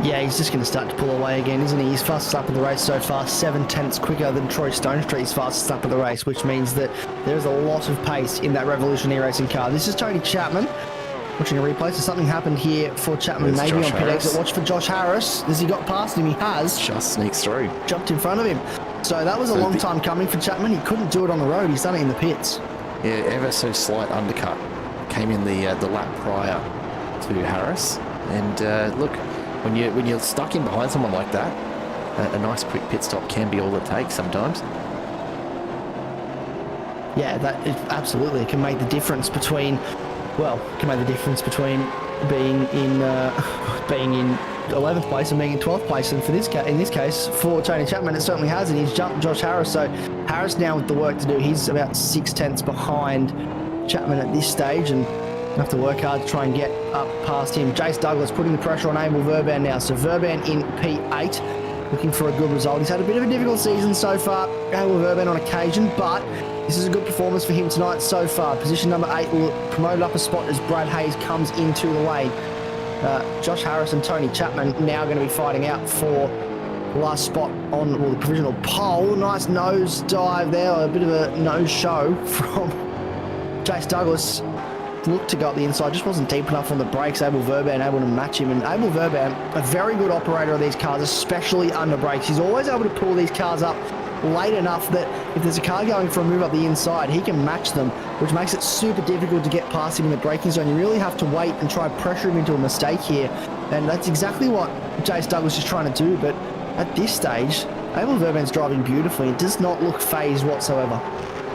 Yeah, he's just going to start to pull away again, isn't he? He's fastest up of the race so far, 7/10 quicker than Troy Stone Street's fastest up of the race, which means that there's a lot of pace in that Revolution e-racing car. This is Tony Chapman. Watching a replay, so something happened here for Chapman, There's maybe Josh on pit Harris. exit. Watch for Josh Harris. Has he got past him? He has. Just sneaks through. Jumped in front of him. So that was a long time coming for Chapman. He couldn't do it on the road. He's done it in the pits. Yeah, ever so slight undercut came in the lap prior to Harris. And look, when you're stuck in behind someone like that, a nice quick pit stop can be all it takes sometimes. Yeah, absolutely. It can make the difference between, being in 11th place and being in 12th place. And in this case, for Tony Chapman, it certainly has. And he's jumped Josh Harris. So Harris now with the work to do. He's about 6/10 behind Chapman at this stage, and have to work hard to try and get up past him. Jace Douglas putting the pressure on Abel Verban now. So Verban in P8, looking for a good result. He's had a bit of a difficult season so far, Abel Verban on occasion, but this is a good performance for him tonight so far. Position number 8 will promote up a spot as Brad Hayes comes into the lane. Josh Harris and Tony Chapman now going to be fighting out for the last spot on the provisional pole. Nice nose dive there, a bit of a nose show from Jace Douglas. Looked to go up the inside, just wasn't deep enough on the brakes. Abel Verban able to match him, and Abel Verban, a very good operator of these cars, especially under brakes. He's always able to pull these cars up late enough that if there's a car going for a move up the inside, he can match them, which makes it super difficult to get past him in the braking zone. You really have to wait and try and pressure him into a mistake here, and that's exactly what Jace Douglas is trying to do. But at this stage, Abel Verban's driving beautifully. It does not look phased whatsoever.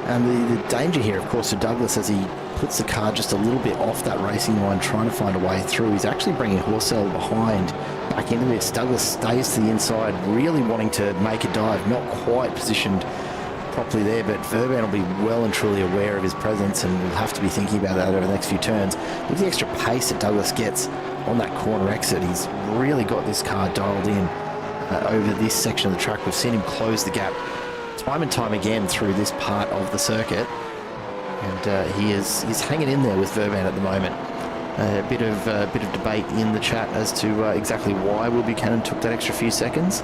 And the danger here, of course, to Douglas, as he puts the car just a little bit off that racing line, trying to find a way through, he's actually bringing Horsell behind back into this. Douglas stays to the inside, really wanting to make a dive, not quite positioned properly there, but Verban will be well and truly aware of his presence and will have to be thinking about that over the next few turns. With the extra pace that Douglas gets on that corner exit, he's really got this car dialed in over this section of the track. We've seen him close the gap time and time again through this part of the circuit, and he's hanging in there with Verban at the moment. A bit of debate in the chat as to exactly why Will Buchanan took that extra few seconds.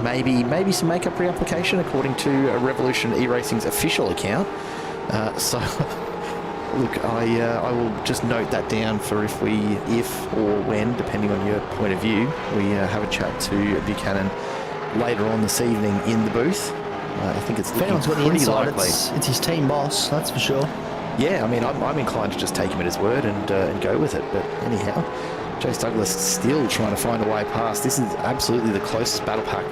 Maybe some makeup reapplication according to Revolution e-racing's official account. So look, I will just note that down for if or when, depending on your point of view, we have a chat to Buchanan later on this evening in the booth. I think it's looking pretty likely. It's his team boss, that's for sure. Yeah, I mean, I'm inclined to just take him at his word and go with it. But anyhow, Jace Douglas still trying to find a way past. This is absolutely the closest battle pack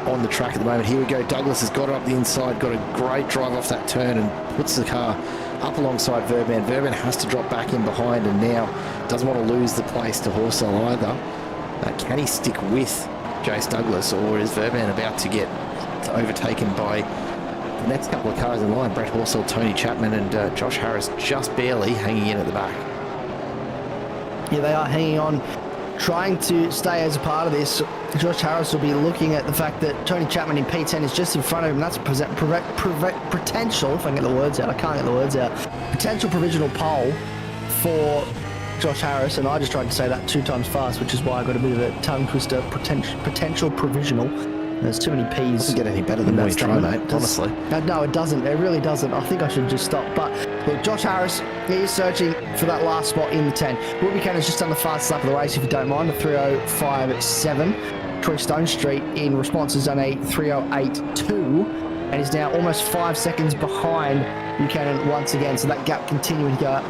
on the track at the moment. Here we go. Douglas has got it up the inside, got a great drive off that turn and puts the car up alongside Verban. Verban has to drop back in behind and now doesn't want to lose the place to Horsell either. Can he stick with Jace Douglas, or is Verban about to get overtaken by the next couple of cars in line? Brett Horsell, Tony Chapman and Josh Harris just barely hanging in at the back. Yeah, they are hanging on, trying to stay as a part of this. Josh Harris will be looking at the fact that Tony Chapman in P10 is just in front of him. That's potential, if I can get the words out. I can't get the words out. Potential provisional pole for Josh Harris, and I just tried to say that 2 times fast, which is why I got a bit of a tongue twister. Potential provisional. There's too many P's. Doesn't get any better than we try, mate, honestly. No, it doesn't. It really doesn't. I think I should just stop. But look, Josh Harris, he is searching for that last spot in the 10. Will Buchanan's just done the fastest lap of the race, if you don't mind, a 3:05.7. Troy Stone Street in response has done a 3:08.2 and is now almost 5 seconds behind Buchanan once again. So that gap continuing to go.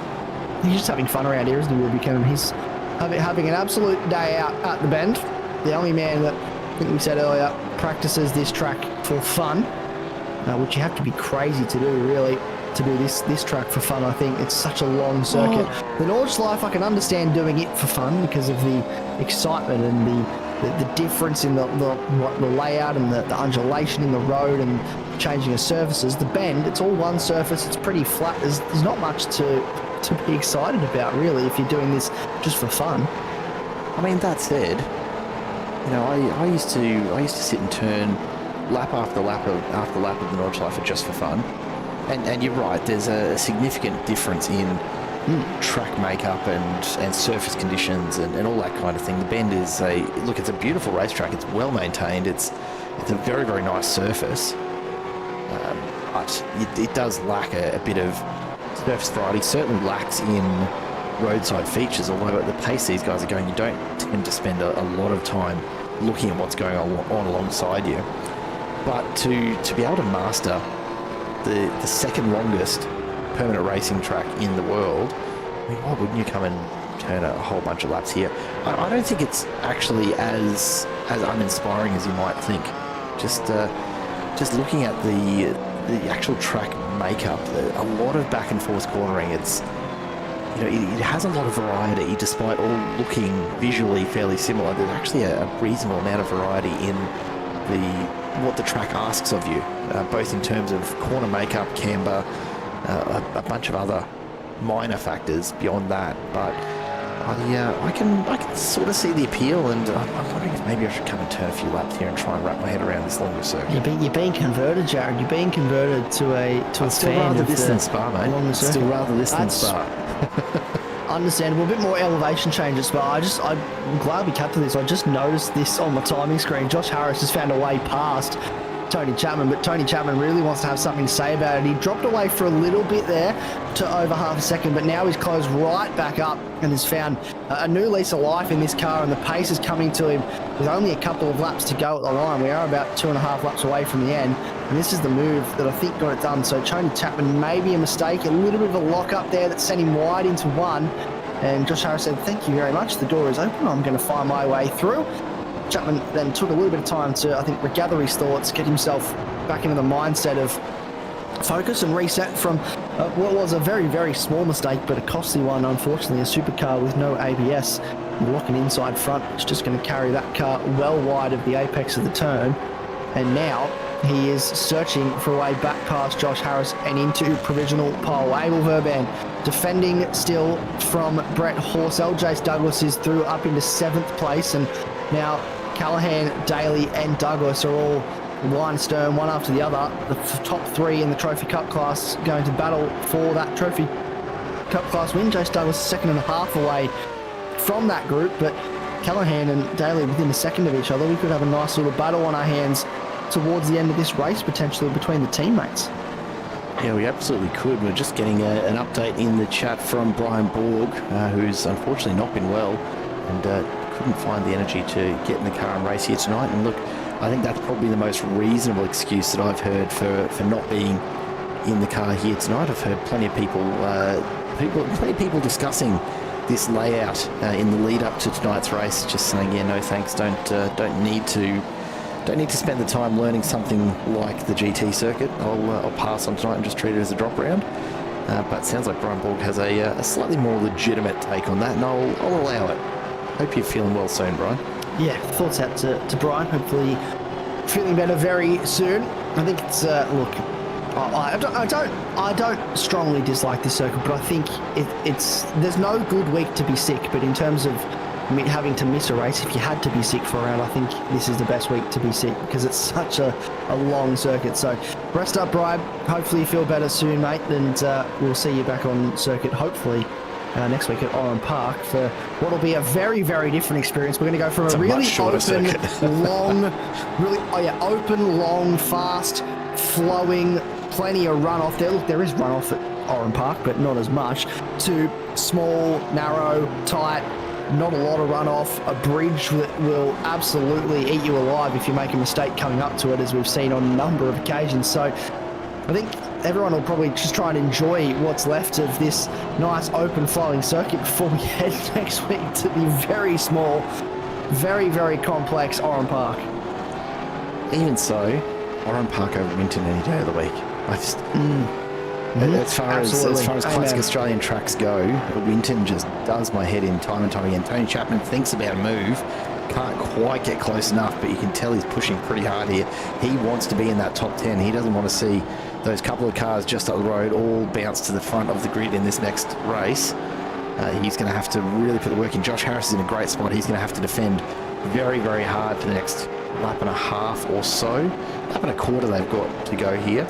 He's just having fun around here, isn't he, Will Buchanan? He's having an absolute day out at the Bend. The only man that, I think we said earlier, practices this track for fun, which you have to be crazy to do, really, to do this track for fun. I think it's such a long circuit. The Nordschleife, I can understand doing it for fun because of the excitement and the difference in the layout and the undulation in the road and changing of surfaces. The Bend, it's all one surface. It's pretty flat. There's not much to be excited about, really, if you're doing this just for fun. I mean, that said, you know, I used to sit and turn lap after lap of the Nordschleife just for fun, and you're right. There's a significant difference in track makeup and surface conditions and all that kind of thing. The Bend is it's a beautiful racetrack. It's well maintained. It's a very, very nice surface, but it does lack a bit of surface variety. Certainly lacks in roadside features, although at the pace these guys are going, you don't tend to spend a lot of time looking at what's going on alongside you. But to be able to master the second longest permanent racing track in the world, I mean, why wouldn't you come and turn a whole bunch of laps here? I don't think it's actually as uninspiring as you might think. Just looking at the actual track makeup, a lot of back and forth cornering. It's, you know, it has a lot of variety, despite all looking visually fairly similar. There's actually a reasonable amount of variety in what the track asks of you, both in terms of corner makeup, camber, a bunch of other minor factors beyond that. But I can sort of see the appeal, and I'm wondering if maybe I should come and turn a few laps here and try and wrap my head around this longer circuit. You're being converted, Jared. You're being converted to a still fan rather of this than Spa, mate. Still rather this than Spa. Understandable. A bit more elevation change at Spa. I'm glad we captured this. I just noticed this on my timing screen. Josh Harris has found a way past Tony Chapman, but Tony Chapman really wants to have something to say about it. He dropped away for a little bit there to over half a second, but now he's closed right back up and has found a new lease of life in this car, and the pace is coming to him with only a couple of laps to go at the line. We are about 2.5 laps away from the end, and this is the move that I think got it done. So Tony Chapman, maybe a mistake, a little bit of a lock up there that sent him wide into one, and Josh Harris said, "Thank you very much, the door is open, I'm going to find my way through." Chapman then took a little bit of time to, I think, regather his thoughts, get himself back into the mindset of focus and reset from what was a very, very small mistake, but a costly one, unfortunately. A supercar with no ABS, locking inside front. It's just going to carry that car well wide of the apex of the turn. And now he is searching for a way back past Josh Harris and into provisional pole. Abel Verban defending still from Brett Horse. Jace Douglas is through up into 7th place, and now Callahan, Daly and Douglas are all line stern, one after the other. The top 3 in the Trophy Cup class going to battle for that Trophy Cup class win. Jace Douglas 2.5 away from that group, but Callahan and Daly within a second of each other. We could have a nice little battle on our hands towards the end of this race, potentially between the teammates. Yeah, we absolutely could. We're just getting an update in the chat from Brian Borg, who's unfortunately not been well and couldn't find the energy to get in the car and race here tonight. And look, I think that's probably the most reasonable excuse that I've heard for not being in the car here tonight. I've heard plenty of people discussing this layout in the lead up to tonight's race, just saying, yeah, no thanks, don't need to spend the time learning something like the GT circuit. I'll pass on tonight and just treat it as a drop round. But it sounds like Brian Borg has a slightly more legitimate take on that, and I'll allow it. Hope you're feeling well soon, Brian. Yeah, thoughts out to Brian. Hopefully feeling better very soon. I think it's look, I don't strongly dislike this circuit, but I think it's there's no good week to be sick. But in terms of having to miss a race. If you had to be sick for a round, I think this is the best week to be sick because it's such a long circuit. So rest up, Brian. Hopefully you feel better soon, mate, and we'll see you back on circuit hopefully next week at Oran Park for what will be a very, very different experience. We're going to go from a really open, long, open, long, fast, flowing, plenty of runoff there. Look, there is runoff at Oran Park, but not as much, to small, narrow, tight, not a lot of runoff, a bridge that will absolutely eat you alive if you make a mistake coming up to it, as we've seen on a number of occasions. So I think everyone will probably just try and enjoy what's left of this nice open flowing circuit before we head next week to the very small, very, very complex Oran Park. Even so, Oran Park over Winton any day of the week. I just... As far as classic Australian tracks go, Winton just does my head in time and time again. Tony Chapman thinks about a move, can't quite get close enough, but you can tell he's pushing pretty hard here. He wants to be in that top 10. He doesn't want to see those couple of cars just up the road all bounce to the front of the grid in this next race. He's going to have to really put the work in. Josh Harris is in a great spot. He's going to have to defend very, very hard for the next lap and a half or so. Lap and a quarter they've got to go here.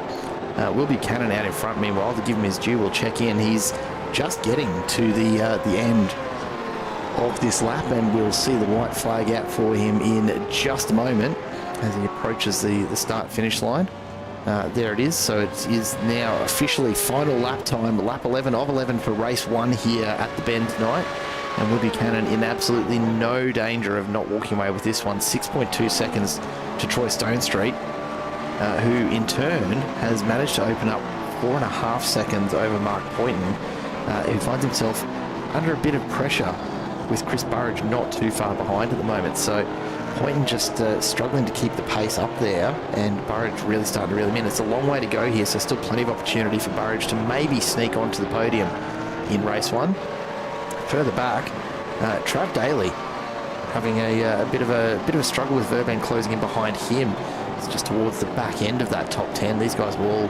Will Buchanan out in front. Meanwhile, to give him his due, we'll check in. He's just getting to the end of this lap, and we'll see the white flag out for him in just a moment as he approaches the start-finish line. There it is. So it is now officially final lap time, lap 11 of 11 for race 1 here at the Bend tonight. And Will Buchanan in absolutely no danger of not walking away with this one. 6.2 seconds to Troy Stonestreet, who in turn has managed to open up 4.5 seconds over Mark Poynton, who finds himself under a bit of pressure with Chris Burridge not too far behind at the moment. So Poynton just struggling to keep the pace up there, and Burridge really starting to reel him in. It's a long way to go here, so still plenty of opportunity for Burridge to maybe sneak onto the podium in race 1. Further back, Trav Daly having a bit of a struggle with Verban closing in behind him. It's just towards the back end of that top 10. These guys will all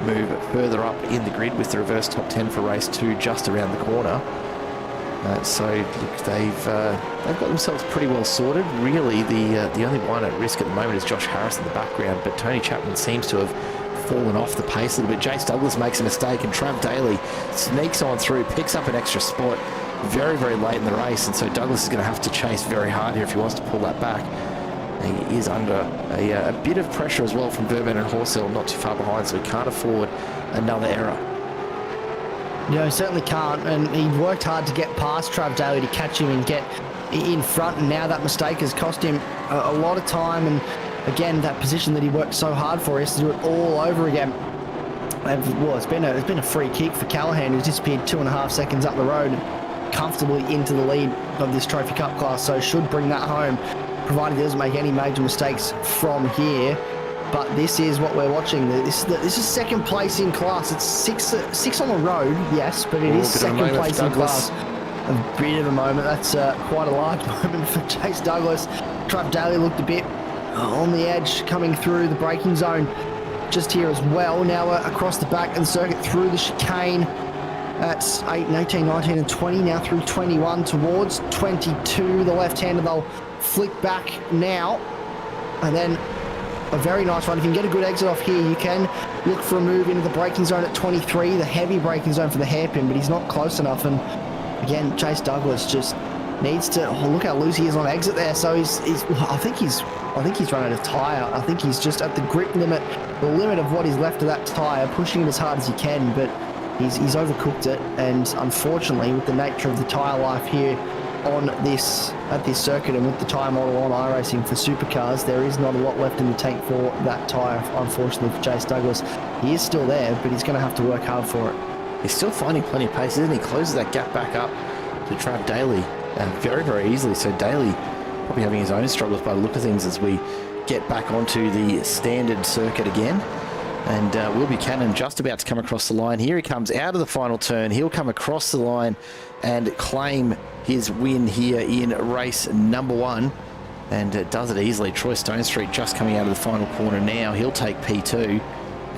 move further up in the grid with the reverse top 10 for race 2 just around the corner. So look, they've got themselves pretty well sorted. Really, the only one at risk at the moment is Josh Harris in the background, but Tony Chapman seems to have fallen off the pace a little bit. Jace Douglas makes a mistake, and Trav Daly sneaks on through, picks up an extra spot very, very late in the race, and so Douglas is going to have to chase very hard here if he wants to pull that back. He is under a bit of pressure as well from Verban and Horsell, not too far behind, so he can't afford another error. No, he certainly can't, and he worked hard to get past Trav Daly to catch him and get in front, and now that mistake has cost him a lot of time, and again, that position that he worked so hard for, he has to do it all over again. Well, it's been a free kick for Callahan, who's disappeared 2.5 seconds up the road, comfortably into the lead of this Trophy Cup class, so should bring that home, provided he doesn't make any major mistakes from here. But this is what we're watching. This is second place in class. It's six on the road, yes, but it is second place in class. A bit of a moment. That's quite a large moment for Chase Douglas. Trav Daly looked a bit on the edge, coming through the braking zone just here as well. Now across the back of the circuit through the chicane. That's 18, 19 and 20. Now through 21 towards 22. The left-hander, they'll flick back now. And then a very nice run. If you can get a good exit off here, you can look for a move into the braking zone at 23, the heavy braking zone for the hairpin, but he's not close enough. And again, Chase Douglas just needs to look how loose he is on exit there. So I think he's run out of tyre. I think he's just at the grip limit, the limit of what is left of that tyre, pushing it as hard as he can, but he's overcooked it. And unfortunately, with the nature of the tyre life here at this circuit and with the tyre model on iRacing for supercars, there is not a lot left in the tank for that tyre, unfortunately, for Chase Douglas. He is still there, but he's going to have to work hard for it. He's still finding plenty of pace, isn't he? Closes that gap back up to Trav Daly very, very easily. So Daly probably having his own struggles by the look of things as we get back onto the standard circuit again. And Will Buchanan just about to come across the line. Here he comes out of the final turn. He'll come across the line and claim his win here in race number 1. And does it easily. Troy Stonestreet just coming out of the final corner now. He'll take P2.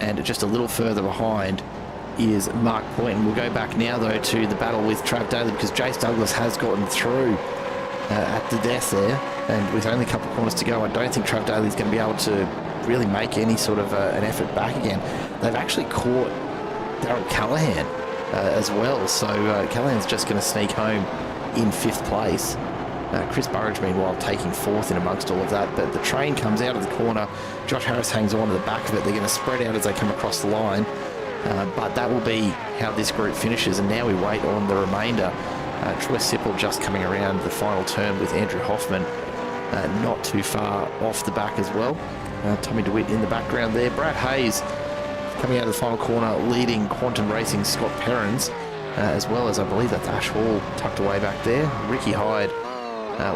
And just a little further behind is Mark Poynton. We'll go back now, though, to the battle with Trav Daly because Jace Douglas has gotten through. at the death there, and with only a couple of corners to go, I don't think Trav Daly's going to be able to really make any sort of an effort back again. They've actually caught Darryl Callahan as well, so Callahan's just going to sneak home in 5th place. Chris Burridge, meanwhile, taking 4th in amongst all of that, but the train comes out of the corner. Josh Harris hangs on to the back of it. They're going to spread out as they come across the line, but that will be how this group finishes, and now we wait on the remainder. Troy Sipple just coming around the final turn with Andrew Hoffman not too far off the back as well. Tommy DeWitt in the background there. Brad Hayes coming out of the final corner, leading Quantum Racing Scott Perrins, as well as, I believe that's Ash Hall tucked away back there. Ricky Hyde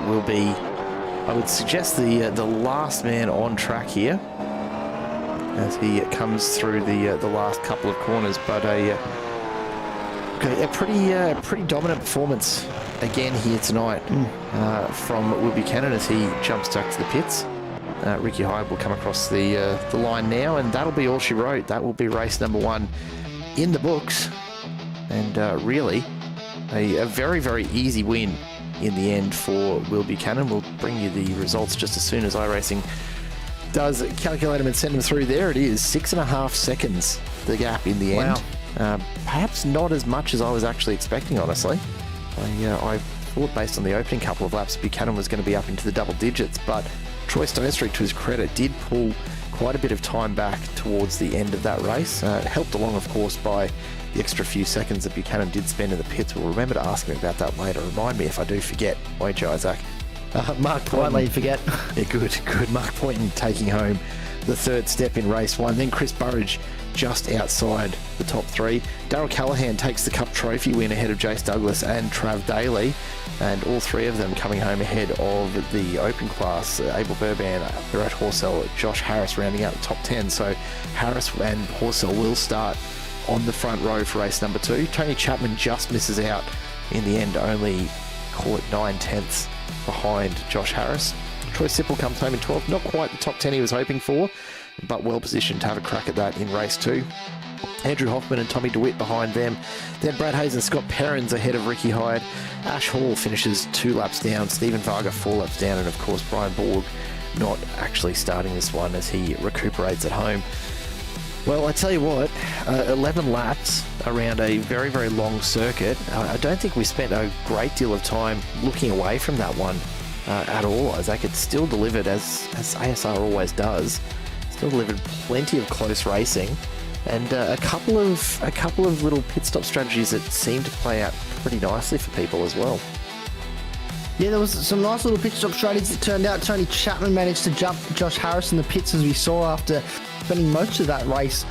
will be, I would suggest, the last man on track here as he comes through the last couple of corners, but a pretty dominant performance again here tonight from Will Buchanan as he jumps back to the pits. Ricky Hyde will come across the line now, and that'll be all she wrote. That will be race number 1 in the books, and really a very, very easy win in the end for Will Buchanan. We'll bring you the results just as soon as iRacing does calculate them and send them through. There it is, 6.5 seconds the gap in the end. Perhaps not as much as I was actually expecting, honestly. I thought, based on the opening couple of laps, Buchanan was going to be up into the double digits, but Troy Stonestreet, to his credit, did pull quite a bit of time back towards the end of that race. Helped along, of course, by the extra few seconds that Buchanan did spend in the pits. We'll remember to ask him about that later. Remind me if I do forget, won't you, Isaac? Mark Poynton. Won't let you forget. Yeah, good. Mark Poynton taking home the 3rd step in race 1. Then Chris Burridge just outside the top 3. Darryl Callahan takes the Cup Trophy win ahead of Jace Douglas and Trav Daly, and all 3 of them coming home ahead of the open class. Abel Burban, Barrett Horsell, Josh Harris rounding out the top 10. So Harris and Horsell will start on the front row for race number 2. Tony Chapman just misses out in the end, only call it 9/10 behind Josh Harris. Troy Sipple comes home in 12th, not quite the top 10 he was hoping for, but well positioned to have a crack at that in race 2. Andrew Hoffman and Tommy DeWitt behind them. Then Brad Hayes and Scott Perrins ahead of Ricky Hyde. Ash Hall finishes 2 laps down. Stephen Varga 4 laps down. And of course, Brian Borg not actually starting this one as he recuperates at home. Well, I tell you what, 11 laps around a very, very long circuit. I don't think we spent a great deal of time looking away from that one at all. Isaac, it still delivered, as ASR always does, still delivered plenty of close racing. And a couple of little pit stop strategies that seemed to play out pretty nicely for people as well. Yeah, there was some nice little pit stop strategies that turned out. Tony Chapman managed to jump Josh Harris in the pits, as we saw, after spending most of that race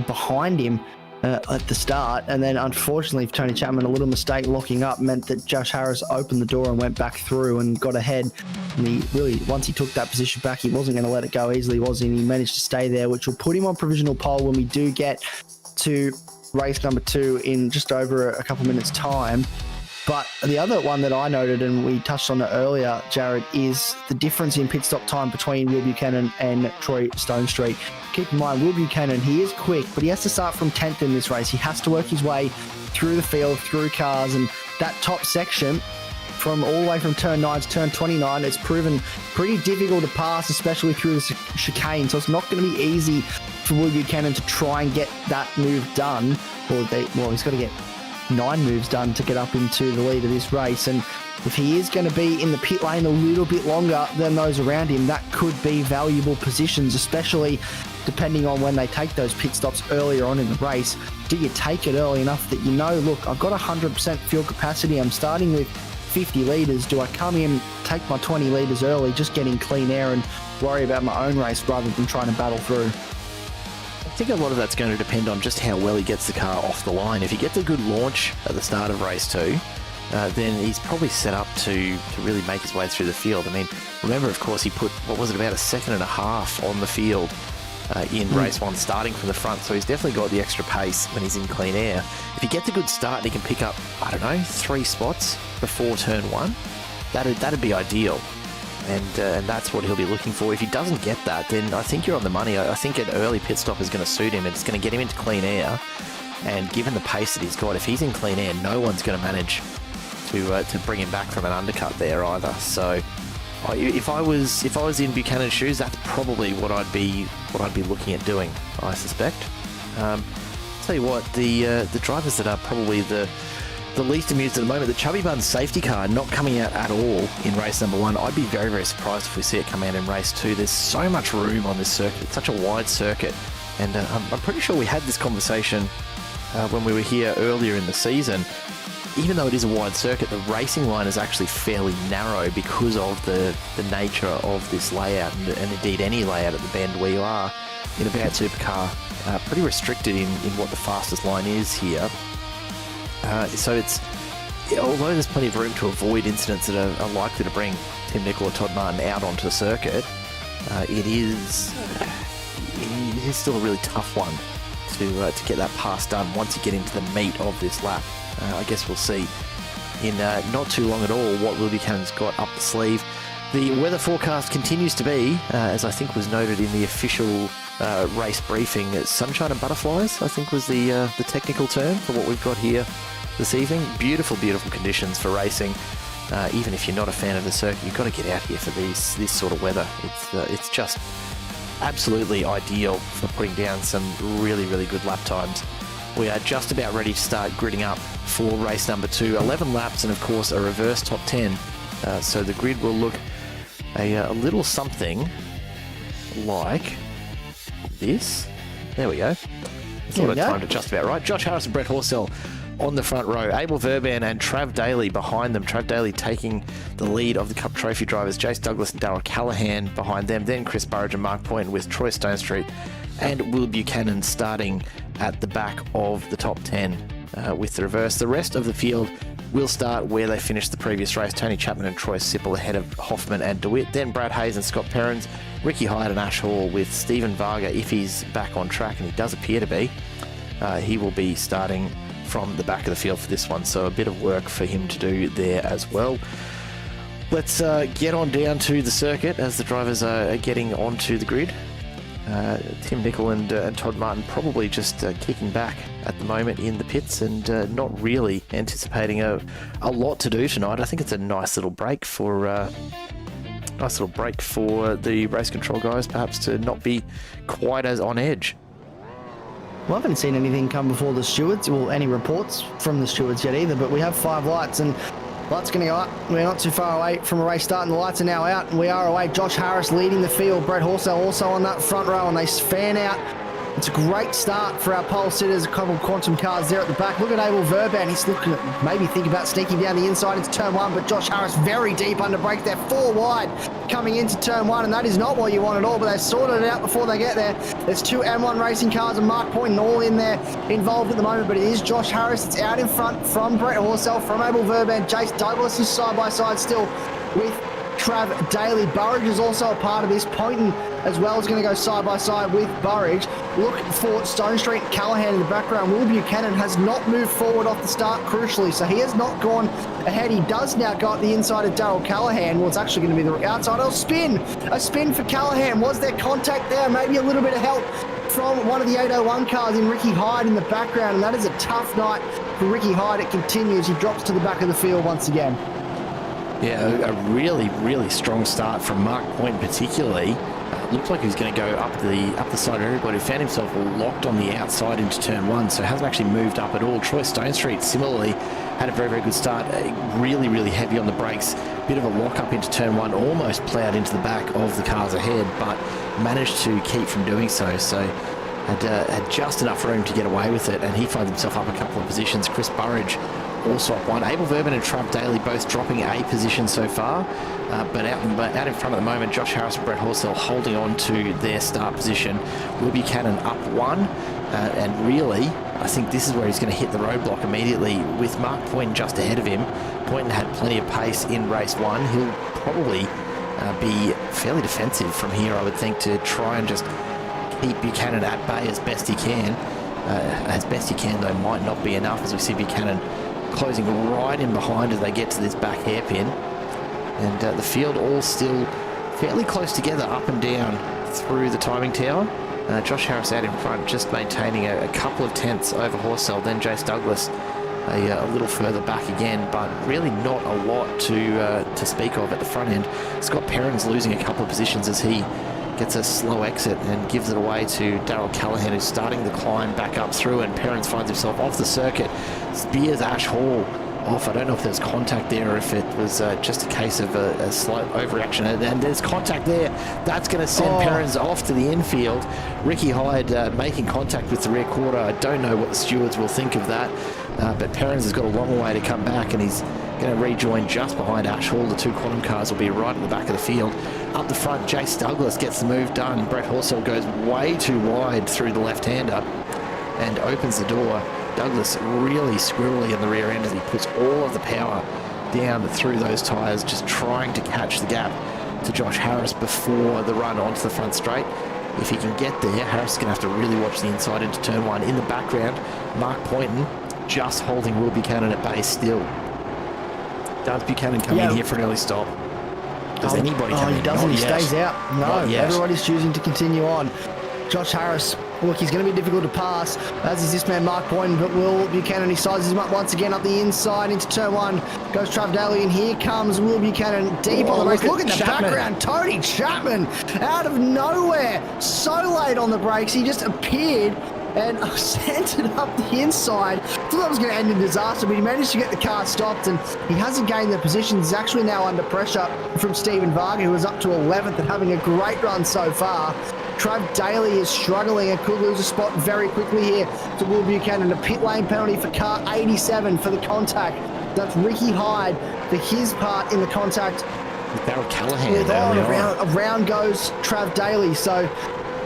behind him at the start. And then, unfortunately for Tony Chapman, a little mistake locking up meant that Josh Harris opened the door and went back through and got ahead. And he really, once he took that position back, he wasn't going to let it go easily, was he? And he managed to stay there, which will put him on provisional pole when we do get to race number 2 in just over a couple minutes' time. But the other one that I noted, and we touched on it earlier, Jared, is the difference in pit stop time between Will Buchanan and Troy Stonestreet. Keep in mind, Will Buchanan, he is quick, but he has to start from 10th in this race. He has to work his way through the field, through cars, and that top section from all the way from turn 9 to turn 29, it's proven pretty difficult to pass, especially through the chicane. So it's not going to be easy for Will Buchanan to try and get that move done. Well, he's got to get 9 moves done to get up into the lead of this race. And if he is going to be in the pit lane a little bit longer than those around him, that could be valuable positions, especially depending on when they take those pit stops earlier on in the race. Do you take it early enough that you know, look, I've got 100% fuel capacity, I'm starting with 50 litres. Do I come in, take my 20 litres early, just getting clean air and worry about my own race rather than trying to battle through? I think a lot of that's going to depend on just how well he gets the car off the line. If he gets a good launch at the start of race 2, then he's probably set up to really make his way through the field. I mean, remember, of course, he put, what was it, about 1.5 seconds on the field in race 1, starting from the front. So he's definitely got the extra pace when he's in clean air. If he gets a good start and he can pick up, 3 spots before turn 1, that'd be ideal. And that's what he'll be looking for. If he doesn't get that, then I think you're on the money. I think an early pit stop is going to suit him. It's going to get him into clean air. And given the pace that he's got, if he's in clean air, no one's going to manage to bring him back from an undercut there either. So if I was in Buchanan's shoes, that's probably what I'd be looking at doing, I suspect. Tell you what, the drivers that are probably the least amused at the moment, the Chubby Buns safety car not coming out at all in race number 1. I'd be very, very surprised if we see it come out in race 2. There's so much room on this circuit. It's such a wide circuit. And I'm pretty sure we had this conversation when we were here earlier in the season. Even though it is a wide circuit, the racing line is actually fairly narrow because of the nature of this layout and indeed any layout at the Bend where you are in a bad supercar. Pretty restricted in what the fastest line is here. So it's, although there's plenty of room to avoid incidents that are likely to bring Tim Nicol or Todd Martin out onto the circuit, it is still a really tough one to get that pass done once you get into the meat of this lap. I guess we'll see in not too long at all what Will Buchanan's got up the sleeve. The weather forecast continues to be, as I think was noted in the official race briefing, sunshine and butterflies, I think was the technical term for what we've got here this evening. Beautiful, beautiful conditions for racing. Even if you're not a fan of the circuit, you've got to get out here for this sort of weather. It's just absolutely ideal for putting down some really, really good lap times. We are just about ready to start gridding up for race number 2. 11 laps and, of course, a reverse top 10. So the grid will look a little something like this. There we go. I thought I timed it just about right. Josh Harris and Brett Horsell on the front row. Abel Verban and Trav Daly behind them. Trav Daly taking the lead of the Cup Trophy drivers. Jace Douglas and Darryl Callahan behind them. Then Chris Burridge and Mark Point with Troy Stonestreet and Will Buchanan starting at the back of the top 10 with the reverse. The rest of the field will start where they finished the previous race. Tony Chapman and Troy Sipple ahead of Hoffman and DeWitt. Then Brad Hayes and Scott Perrins, Ricky Hyde and Ash Hall with Stephen Varga, if he's back on track, and he does appear to be. He will be starting from the back of the field for this one, so a bit of work for him to do there as well. Let's get on down to the circuit as the drivers are getting onto the grid. Tim Nicol and Todd Martin probably just kicking back at the moment in the pits and not really anticipating a lot to do tonight. I think it's a nice little break for the race control guys, perhaps to not be quite as on edge. Well, I haven't seen anything come before the stewards, or any reports from the stewards yet either, but we have 5 lights and lights going to go up. We're not too far away from a race start and the lights are now out and we are away. Josh Harris leading the field, Brett Horsell also on that front row, and they fan out. It's a great start for our pole sitters. A couple of quantum cars there at the back. Look at Abel Verban. He's looking at maybe think about sneaking down the inside into turn 1, but Josh Harris very deep under brake there, 4 wide coming into turn 1, and that is not what you want at all, but they've sorted it out before they get there. There's 2 M1 racing cars and Mark Point all in there involved at the moment, but it is Josh Harris. It's out in front from Brett Horsell, from Abel Verban. Jace Douglas is side by side still with Trav Daly. Burridge is also a part of this. Poynton as well is going to go side by side with Burridge. Look for Stonestreet and Callahan in the background. Will Buchanan has not moved forward off the start, crucially, so he has not gone ahead. He does now go up the inside of Darryl Callahan. Well, it's actually going to be the outside. A spin for Callahan. Was there contact there? Maybe a little bit of help from one of the 801 cars in Ricky Hyde in the background, and that is a tough night for Ricky Hyde. It continues. He drops to the back of the field once again. Yeah, a really, really strong start from Mark Point particularly. Looked like he was going to go up the side of everybody. Found himself locked on the outside into turn 1, so hasn't actually moved up at all. Troy Stonestreet similarly had a very, very good start. Really, really heavy on the brakes. Bit of a lock up into turn 1, almost ploughed into the back of the cars ahead, but managed to keep from doing so. So had just enough room to get away with it, and he finds himself up a couple of positions. Chris Burridge also up 1. Abel Verban and Trav Daly both dropping a position so far, but out in front at the moment, Josh Harris and Brett Horsell holding on to their start position. Will Buchanan up 1, and really, I think this is where he's going to hit the roadblock immediately with Mark Point just ahead of him. Poynton had plenty of pace in race 1. He'll probably be fairly defensive from here, I would think, to try and just keep Buchanan at bay as best he can. As best he can, though, might not be enough, as we see Buchanan closing right in behind as they get to this back hairpin. And the field all still fairly close together up and down through the timing tower. Josh Harris out in front, just maintaining a couple of tenths over Horsell. Then Jace Douglas a little further back again, but really not a lot to speak of at the front end. Scott Perrin's losing a couple of positions as he gets a slow exit and gives it away to Daryl Callahan, who's starting the climb back up through, and Perrins finds himself off the circuit. Spears Ash Hall off. I don't know if there's contact there or if it was just a case of a slight overreaction. And there's contact there. That's going to send Perrins off to the infield. Ricky Hyde making contact with the rear quarter. I don't know what the stewards will think of that, but Perrins has got a long way to come back, and he's going to rejoin just behind Ash Hall. The two Quantum cars will be right at the back of the field. Up the front, Jace Douglas gets the move done. Brett Horsell goes way too wide through the left-hander and opens the door. Douglas really squirrely in the rear end as he puts all of the power down through those tyres, just trying to catch the gap to Josh Harris before the run onto the front straight. If he can get there, Harris is going to have to really watch the inside into turn one. In the background, Mark Poynton just holding Will Buchanan at bay still. Does Buchanan come in here for an early stop? Does anybody come in? He doesn't. He stays out. No, everybody's choosing to continue on. Josh Harris, look, he's going to be difficult to pass, as is this man Mark Boyden, but Will Buchanan, he sizes him up once again up the inside into turn one. Goes Trav Daly, and here comes Will Buchanan deep on the race. Look at the background. Tony Chapman out of nowhere. So late on the brakes. He just appeared and sent it up the inside. Thought that was going to end in disaster, but he managed to get the car stopped, and he hasn't gained the positions. He's actually now under pressure from Stephen Varga, who is up to 11th and having a great run so far. Trav Daly is struggling and could lose a spot very quickly here to Will Buchanan. A pit lane penalty for car 87 for the contact. That's Ricky Hyde for his part in the contact. Daryl Callahan. Around goes Trav Daly. So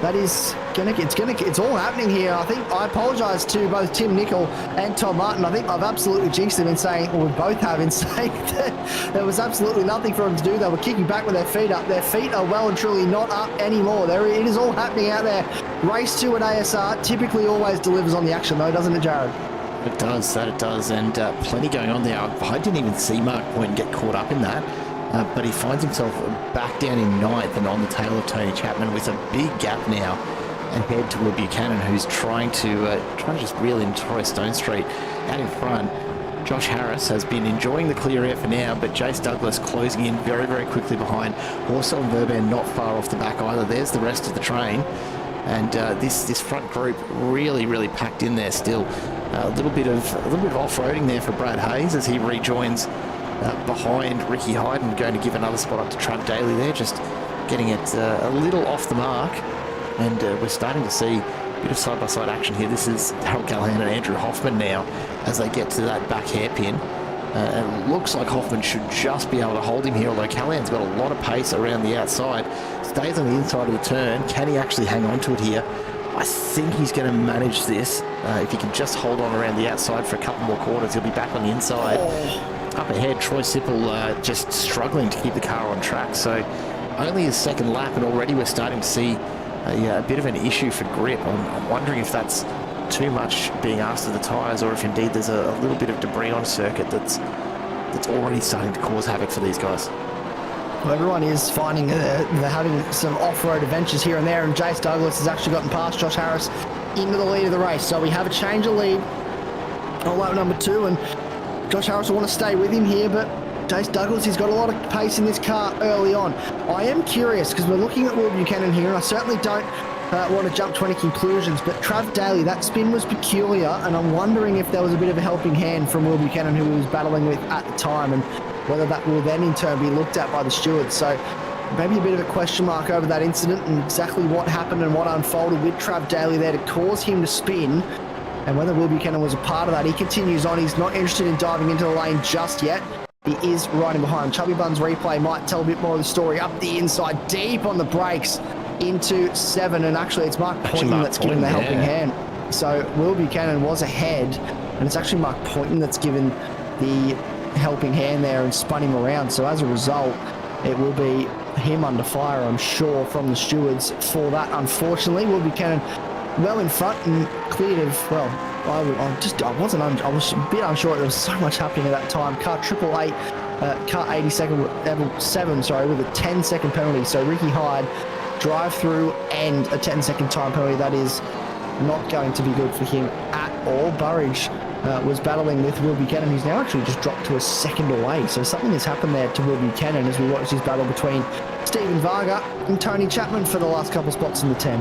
that is it's all happening here. I apologise to both Tim Nicol and Tom Martin. I think I've absolutely jinxed them in saying, or we both have, in saying that there was absolutely nothing for them to do. They were kicking back with their feet up. Their feet are well and truly not up anymore. It is all happening out there. Race 2 at ASR typically always delivers on the action though, doesn't it, Jared? It does, and plenty going on there. I didn't even see Mark Point get caught up in that. But he finds himself back down in 9th and on the tail of Tony Chapman with a big gap now, and head to Will Buchanan, who's trying to just reel in Torrey Stone Street. Out in front, Josh Harris has been enjoying the clear air for now, but Jace Douglas closing in very, very quickly behind. Horsell and Verban not far off the back either. There's the rest of the train, and this front group really, really packed in there still. A little bit of off-roading there for Brad Hayes as he rejoins behind Ricky Hyde, and going to give another spot up to Trav Daly there, just getting it a little off the mark. And we're starting to see a bit of side-by-side action here. This is Daryl Callahan and Andrew Hoffman now as they get to that back hairpin. And it looks like Hoffman should just be able to hold him here, although Callahan's got a lot of pace around the outside. Stays on the inside of the turn. Can he actually hang on to it here? I think he's going to manage this. If he can just hold on around the outside for a couple more quarters, he'll be back on the inside. Up ahead, Troy Sipple just struggling to keep the car on track. So only his second lap, and already we're starting to see a bit of an issue for grip. I'm wondering if that's too much being asked of the tyres, or if indeed there's a little bit of debris on circuit that's already starting to cause havoc for these guys. Well, everyone is finding they're having some off-road adventures here and there, and Jace Douglas has actually gotten past Josh Harris into the lead of the race. So we have a change of lead on lap number 2, and Josh Harris will want to stay with him here, but Jace Douglas, he's got a lot of pace in this car early on. I am curious, because we're looking at Will Buchanan here, and I certainly don't want to jump to any conclusions, but Trav Daly, that spin was peculiar, and I'm wondering if there was a bit of a helping hand from Will Buchanan, who he was battling with at the time, and whether that will then in turn be looked at by the stewards. So maybe a bit of a question mark over that incident and exactly what happened and what unfolded with Trav Daly there to cause him to spin, and whether Will Buchanan was a part of that. He continues on. He's not interested in diving into the lane just yet. He is riding behind. Chubby Buns replay might tell a bit more of the story. Up the inside, deep on the brakes into 7, and actually it's Mark Poynton that's given the helping hand. So Will Buchanan was ahead, and it's actually Mark Poynton that's given the helping hand there and spun him around. So as a result, it will be him under fire, I'm sure, from the stewards for that. Unfortunately, Will Buchanan well in front and cleared of, well, I was a bit unsure. There was so much happening at that time. Car 888, car 82nd, level 7, sorry, with a 10-second penalty. So Ricky Hyde, drive through and a 10-second time penalty. That is not going to be good for him at all. Burridge was battling with Will Buchanan, who's now actually just dropped to a second away. So something has happened there to Will Buchanan as we watch this battle between Stephen Varga and Tony Chapman for the last couple spots in the 10.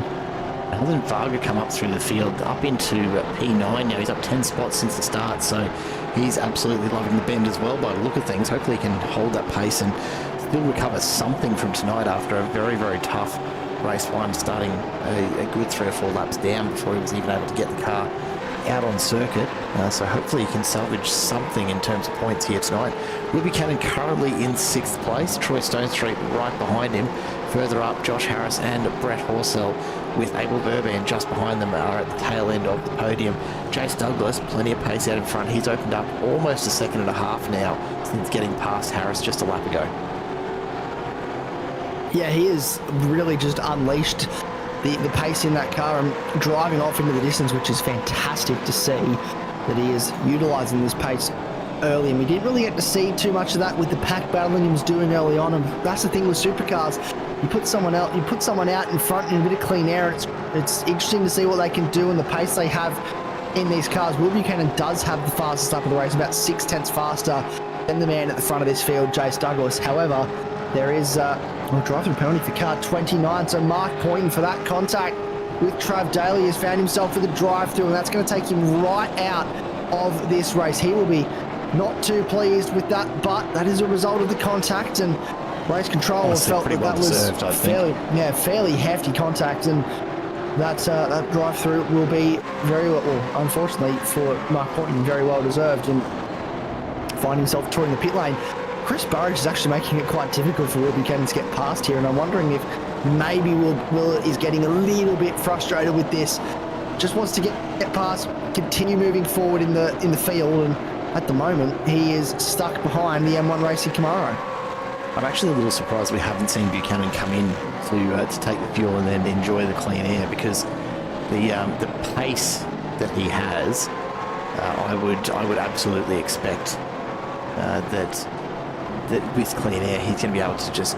Hasn't Varga come up through the field up into P9 now? He's up 10 spots since the start, so he's absolutely loving the bend as well by the look of things. Hopefully he can hold that pace and still recover something from tonight after a very, very tough race one, starting a good 3 or 4 laps down before he was even able to get the car out on circuit. So hopefully he can salvage something in terms of points here tonight. Will Buchanan currently in 6th place. Troy Stonestreet right behind him. Further up, Josh Harris and Brett Horsell with Abel Burban just behind them are at the tail end of the podium. Jace Douglas, plenty of pace out in front. He's opened up almost a second and a half now since getting past Harris just a lap ago. Yeah, he has really just unleashed the pace in that car and driving off into the distance, which is fantastic to see that he is utilising this pace early. And we didn't really get to see too much of that with the pack battling he was doing early on. And that's the thing with supercars. You put someone out in front in a bit of clean air. It's interesting to see what they can do and the pace they have in these cars. Will Buchanan does have the fastest lap of the race, about 6/10 faster than the man at the front of this field, Jace Douglas. However, there is a drive-through penalty for car 29, so Mark Poynton for that contact with Trav Daly has found himself with a drive-through, and that's going to take him right out of this race. He will be not too pleased with that, but that is a result of the contact, and race control felt that that was fairly hefty contact, and that drive-through will be very well, unfortunately for Mark Poynton, very well deserved, and find himself touring the pit lane. Chris Burridge is actually making it quite difficult for Will Buchanan to get past here, and I'm wondering if maybe Will is getting a little bit frustrated with this. Just wants to get past, continue moving forward in the field, and at the moment he is stuck behind the M1 Racing Camaro. I'm actually a little surprised we haven't seen Buchanan come in to take the fuel and then enjoy the clean air, because the pace that he has, I would absolutely expect that with clean air he's going to be able to just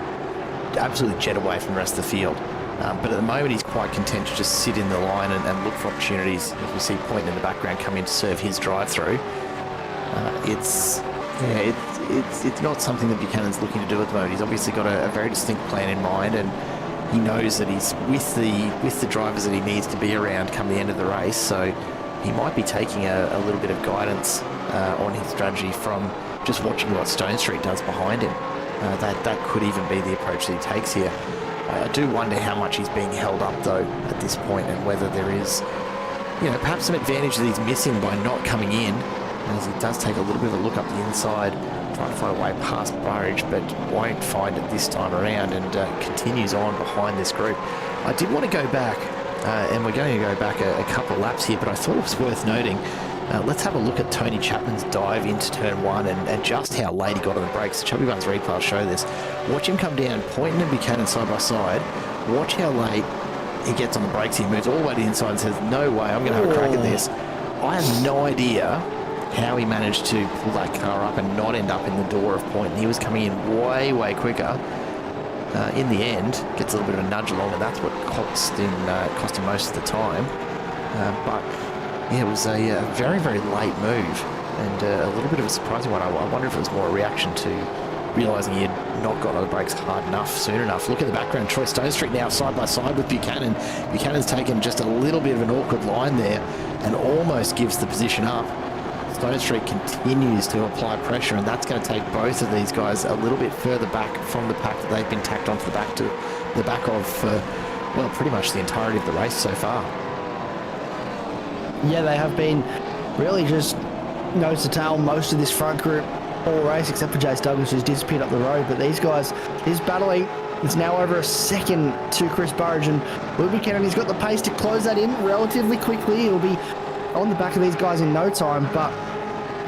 absolutely jet away from the rest of the field. But at the moment he's quite content to just sit in the line and look for opportunities. As we see Poynton in the background come in to serve his drive-through. It's not something that Buchanan's looking to do at the moment. He's obviously got a very distinct plan in mind, and he knows that he's with the drivers that he needs to be around come the end of the race. So he might be taking a little bit of guidance on his strategy from just watching what Stonestreet does behind him. That could even be the approach that he takes here. I do wonder how much he's being held up though at this point, and whether there is, perhaps some advantage that he's missing by not coming in, as he does take a little bit of a look up the inside, trying to find a way past Burridge, but won't find it this time around, and continues on behind this group. I did want to go back, and we're going to go back a couple of laps here, but I thought it was worth noting. Let's have a look at Tony Chapman's dive into turn 1 and just how late he got on the brakes. The Chubby Buns replay will show this. Watch him come down, Poynton and Buchanan side by side. Watch how late he gets on the brakes. He moves all the way to the inside and says, no way, I'm going to have a crack at this. I have no idea how he managed to pull that car up and not end up in the door of Poynton. He was coming in way, way quicker. In the end, gets a little bit of a nudge along, and that's what cost him most of the time. But yeah, it was a very, very late move, and a little bit of a surprising one. I wonder if it was more a reaction to realising he had not got on the brakes hard enough, soon enough. Look at the background. Troy Stonestreet now side by side with Buchanan. Buchanan's taken just a little bit of an awkward line there and almost gives the position up. Stonestreet continues to apply pressure, and that's going to take both of these guys a little bit further back from the pack that they've been tacked onto the back of for, well, pretty much the entirety of the race so far. Yeah, they have been really just nose to tail most of this front group all race, except for Jace Douglas, who's disappeared up the road. But these guys, his battling is now over a second to Chris Burridge, and Will Buchanan, he's got the pace to close that in relatively quickly. He'll be on the back of these guys in no time, but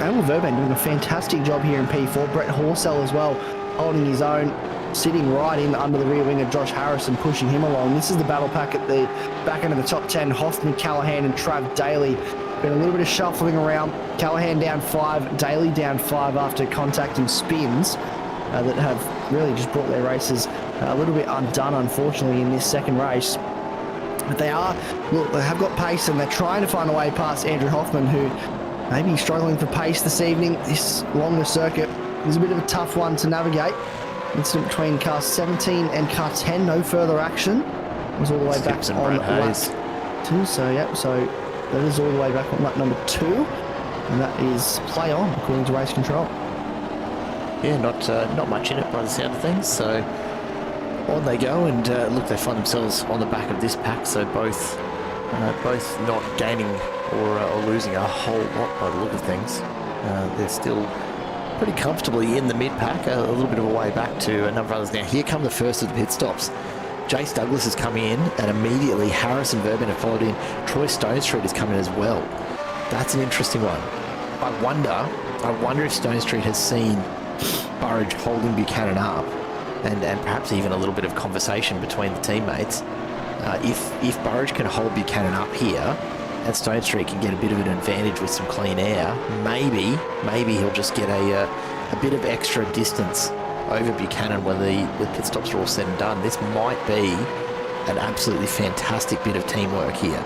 Abel Verban doing a fantastic job here in P4. Brett Horsell as well, holding his own, sitting right in under the rear wing of Josh Harris and pushing him along. This is the battle pack at the back end of the top 10. Hoffman, Callahan and Trav Daly. Been a little bit of shuffling around. Callahan down 5, Daly down 5 after contacting spins that have really just brought their races a little bit undone, unfortunately, in this second race. But they have got pace, and they're trying to find a way past Andrew Hoffman, who maybe struggling for pace this evening. This longer circuit is a bit of a tough one to navigate. Incident between car 17 and car 10, no further action. It was all the way back on lap 2, so that is all the way back on lap number 2, and that is play on according to race control. Yeah, not much in it by the sound of things, so on they go, and look, they find themselves on the back of this pack, so both not gaining or losing a whole lot by the look of things. They're still pretty comfortably in the mid-pack, a little bit of a way back to a number of others. Now, here come the first of the pit stops. Jace Douglas has come in, and immediately Harris and Verban have followed in. Troy Stonestreet has come in as well. That's an interesting one. I wonder if Stonestreet has seen Burridge holding Buchanan up, and perhaps even a little bit of conversation between the teammates. If Burridge can hold Buchanan up here, and Stonestreet can get a bit of an advantage with some clean air, maybe he'll just get a bit of extra distance over Buchanan when the pit stops are all said and done. This might be an absolutely fantastic bit of teamwork here.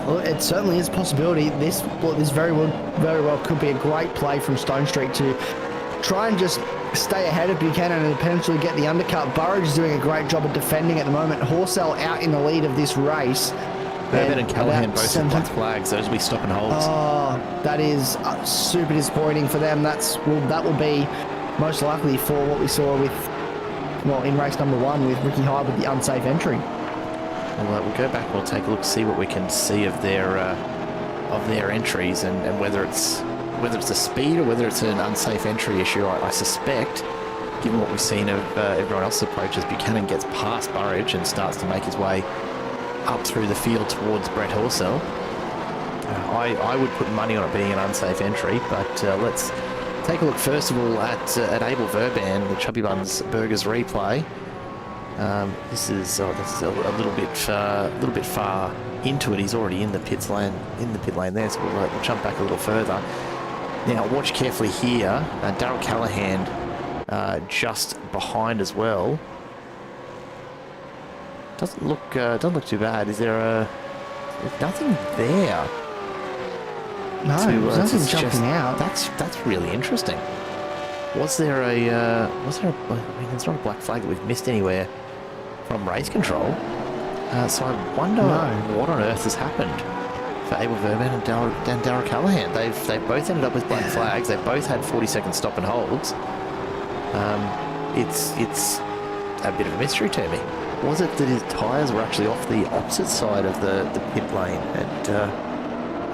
Well, it certainly is a possibility. This very well could be a great play from Stonestreet to try and just stay ahead of Buchanan and potentially get the undercut. Burridge is doing a great job of defending at the moment. Horsell out in the lead of this race. Verban and Callahan both have black flags. Those will be stop and holds. Oh, that is super disappointing for them. That will be most likely for what we saw with, well, in race number 1 with Ricky Hyde with the unsafe entry. We'll go back. We'll take a look, see what we can see of their entries, and whether it's the speed or whether it's an unsafe entry issue. I suspect, given what we've seen of everyone else's approaches, Buchanan gets past Burridge and starts to make his way up through the field towards Brett Horsell. I would put money on it being an unsafe entry, but let's take a look first of all at Abel Verban, the Chubby Buns Burgers replay. This is a little bit far into it. He's already in the pit lane there, so we'll jump back a little further. Now watch carefully here. Darryl Callahan just behind as well. Doesn't look too bad. Is there nothing there? No, there's nothing jumping out. That's really interesting. Was there I mean, there's not a black flag that we've missed anywhere from race control. So I wonder what on earth has happened for Abel Verban and Darryl Callahan. They've both ended up with black flags. They've both had 40-second stop and holds. It's a bit of a mystery to me. Was it that his tyres were actually off the opposite side of the pit lane,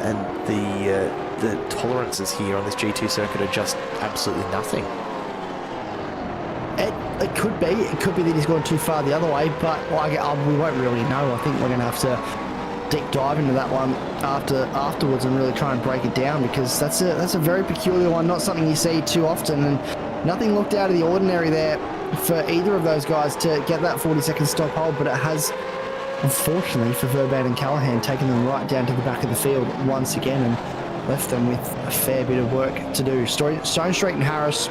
and the tolerances here on this G2 circuit are just absolutely nothing? It could be. It could be that he's gone too far the other way, but we won't really know. I think we're going to have to deep dive into that one afterwards and really try and break it down, because that's a very peculiar one, not something you see too often, and nothing looked out of the ordinary there for either of those guys to get that 40-second stop hold, but it has, unfortunately for Verban and Callahan, taken them right down to the back of the field once again and left them with a fair bit of work to do. Stonestreet and Harris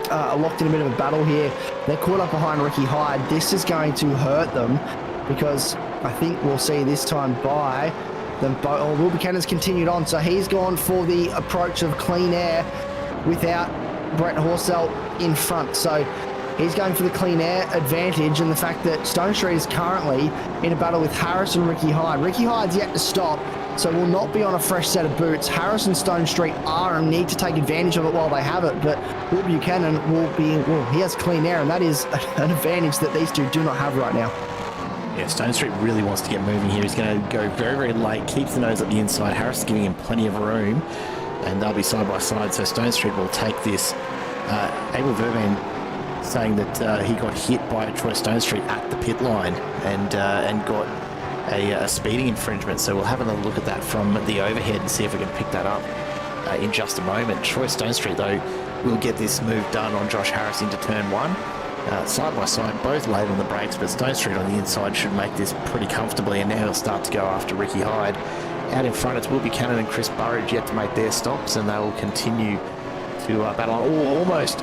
are locked in a bit of a battle here. They're caught up behind Ricky Hyde. This is going to hurt them, because I think we'll see this time by them both. Oh, Will Buchanan's continued on, so he's gone for the approach of clean air without Brett Horsell in front. So he's going for the clean air advantage, and the fact that Stonestreet is currently in a battle with Harris and Ricky Hyde. Ricky Hyde's yet to stop, so will not be on a fresh set of boots. Harris and Stonestreet are and need to take advantage of it while they have it, but Will Buchanan he has clean air, and that is an advantage that these two do not have right now. Yeah, Stonestreet really wants to get moving here. He's going to go very, very late, keeps the nose up the inside. Harris is giving him plenty of room, and they'll be side by side, so Stonestreet will take this. Abel Verban saying that he got hit by Troy Stonestreet at the pit line and got a speeding infringement, so we'll have another look at that from the overhead and see if we can pick that up in just a moment. Troy Stonestreet, though, will get this move done on Josh Harris into turn 1. Side by side, both late on the brakes, but Stonestreet on the inside should make this pretty comfortably, and now he'll start to go after Ricky Hyde. Out in front, it's Will Buchanan and Chris Burridge yet to make their stops, and they will continue to battle on.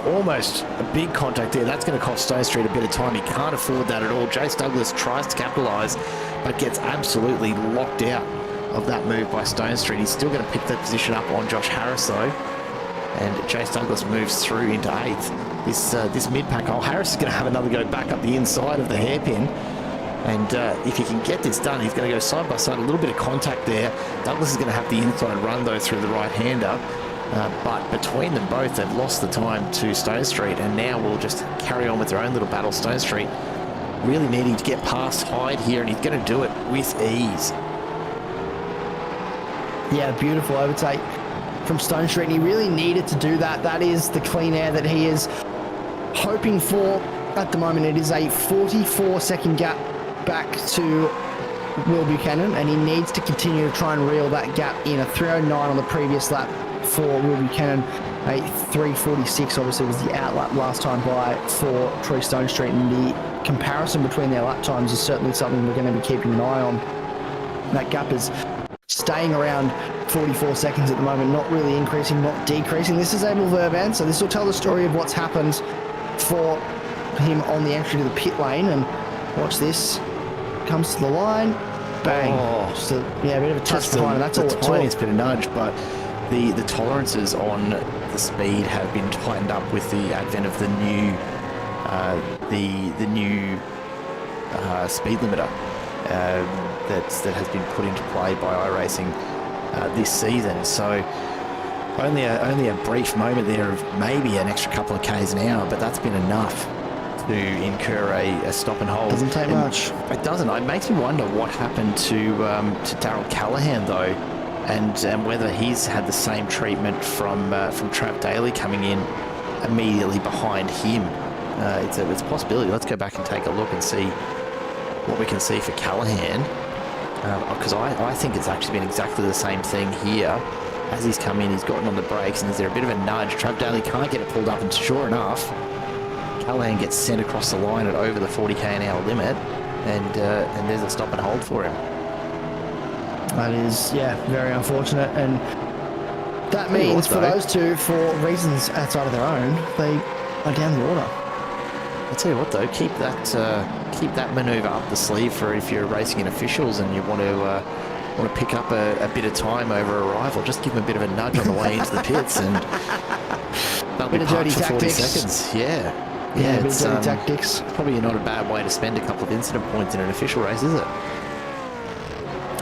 Almost a big contact there. That's going to cost Stonestreet a bit of time. He can't afford that at all. Jace Douglas tries to capitalise, but gets absolutely locked out of that move by Stone Street. He's still going to pick that position up on Josh Harris, though. And Chase Douglas moves through into 8th. This mid-pack hole, Harris is going to have another go back up the inside of the hairpin. And if he can get this done, he's going to go side by side, a little bit of contact there. Douglas is going to have the inside run, though, through the right-hander. But between them both, they've lost the time to Stone Street, and now we'll just carry on with their own little battle. Stone Street really needing to get past Hyde here, and he's going to do it with ease. Yeah, beautiful overtake from Stone Street, and he really needed to do that. That is the clean air that he is hoping for at the moment. It is a 44-second gap back to Will Buchanan, and he needs to continue to try and reel that gap in. A 3:09 on the previous lap for Will Buchanan. A 3:46 obviously was the outlap last time by for Troy Stone Street, and the comparison between their lap times is certainly something we're going to be keeping an eye on. That gap is staying around 44 seconds at the moment, not really increasing, not decreasing. This is Abel Verban, so this will tell the story of what's happened for him on the entry to the pit lane. And watch this, comes to the line, bang. Oh, just a bit of a touch behind, and that's all it took. Tiniest bit of nudge, but the tolerances on the speed have been tightened up with the advent of the new speed limiter that has been put into play by iRacing this season. So only a brief moment there of maybe an extra couple of Ks an hour, but that's been enough to incur a stop and hold. Doesn't take much. It doesn't. It makes me wonder what happened to Darryl Callahan, though, and whether he's had the same treatment from Trav Daly coming in immediately behind him. It's a possibility. Let's go back and take a look and see what we can see for Callahan, because I think it's actually been exactly the same thing here. As he's come in, he's gotten on the brakes, and is there a bit of a nudge? Trav Daly can't get it pulled up, and sure enough, Callahan gets sent across the line at over the 40k an hour limit, and there's a stop and hold for him. That is, very unfortunate, and that means for those two, for reasons outside of their own, they are down the order. I'll tell you what, though, keep that manoeuvre up the sleeve for if you're racing in officials and you want to pick up a bit of time over arrival. Just give them a bit of a nudge on the way into the pits, and they'll be parked for 40 seconds. Yeah, it's tactics. Probably not a bad way to spend a couple of incident points in an official race, is it?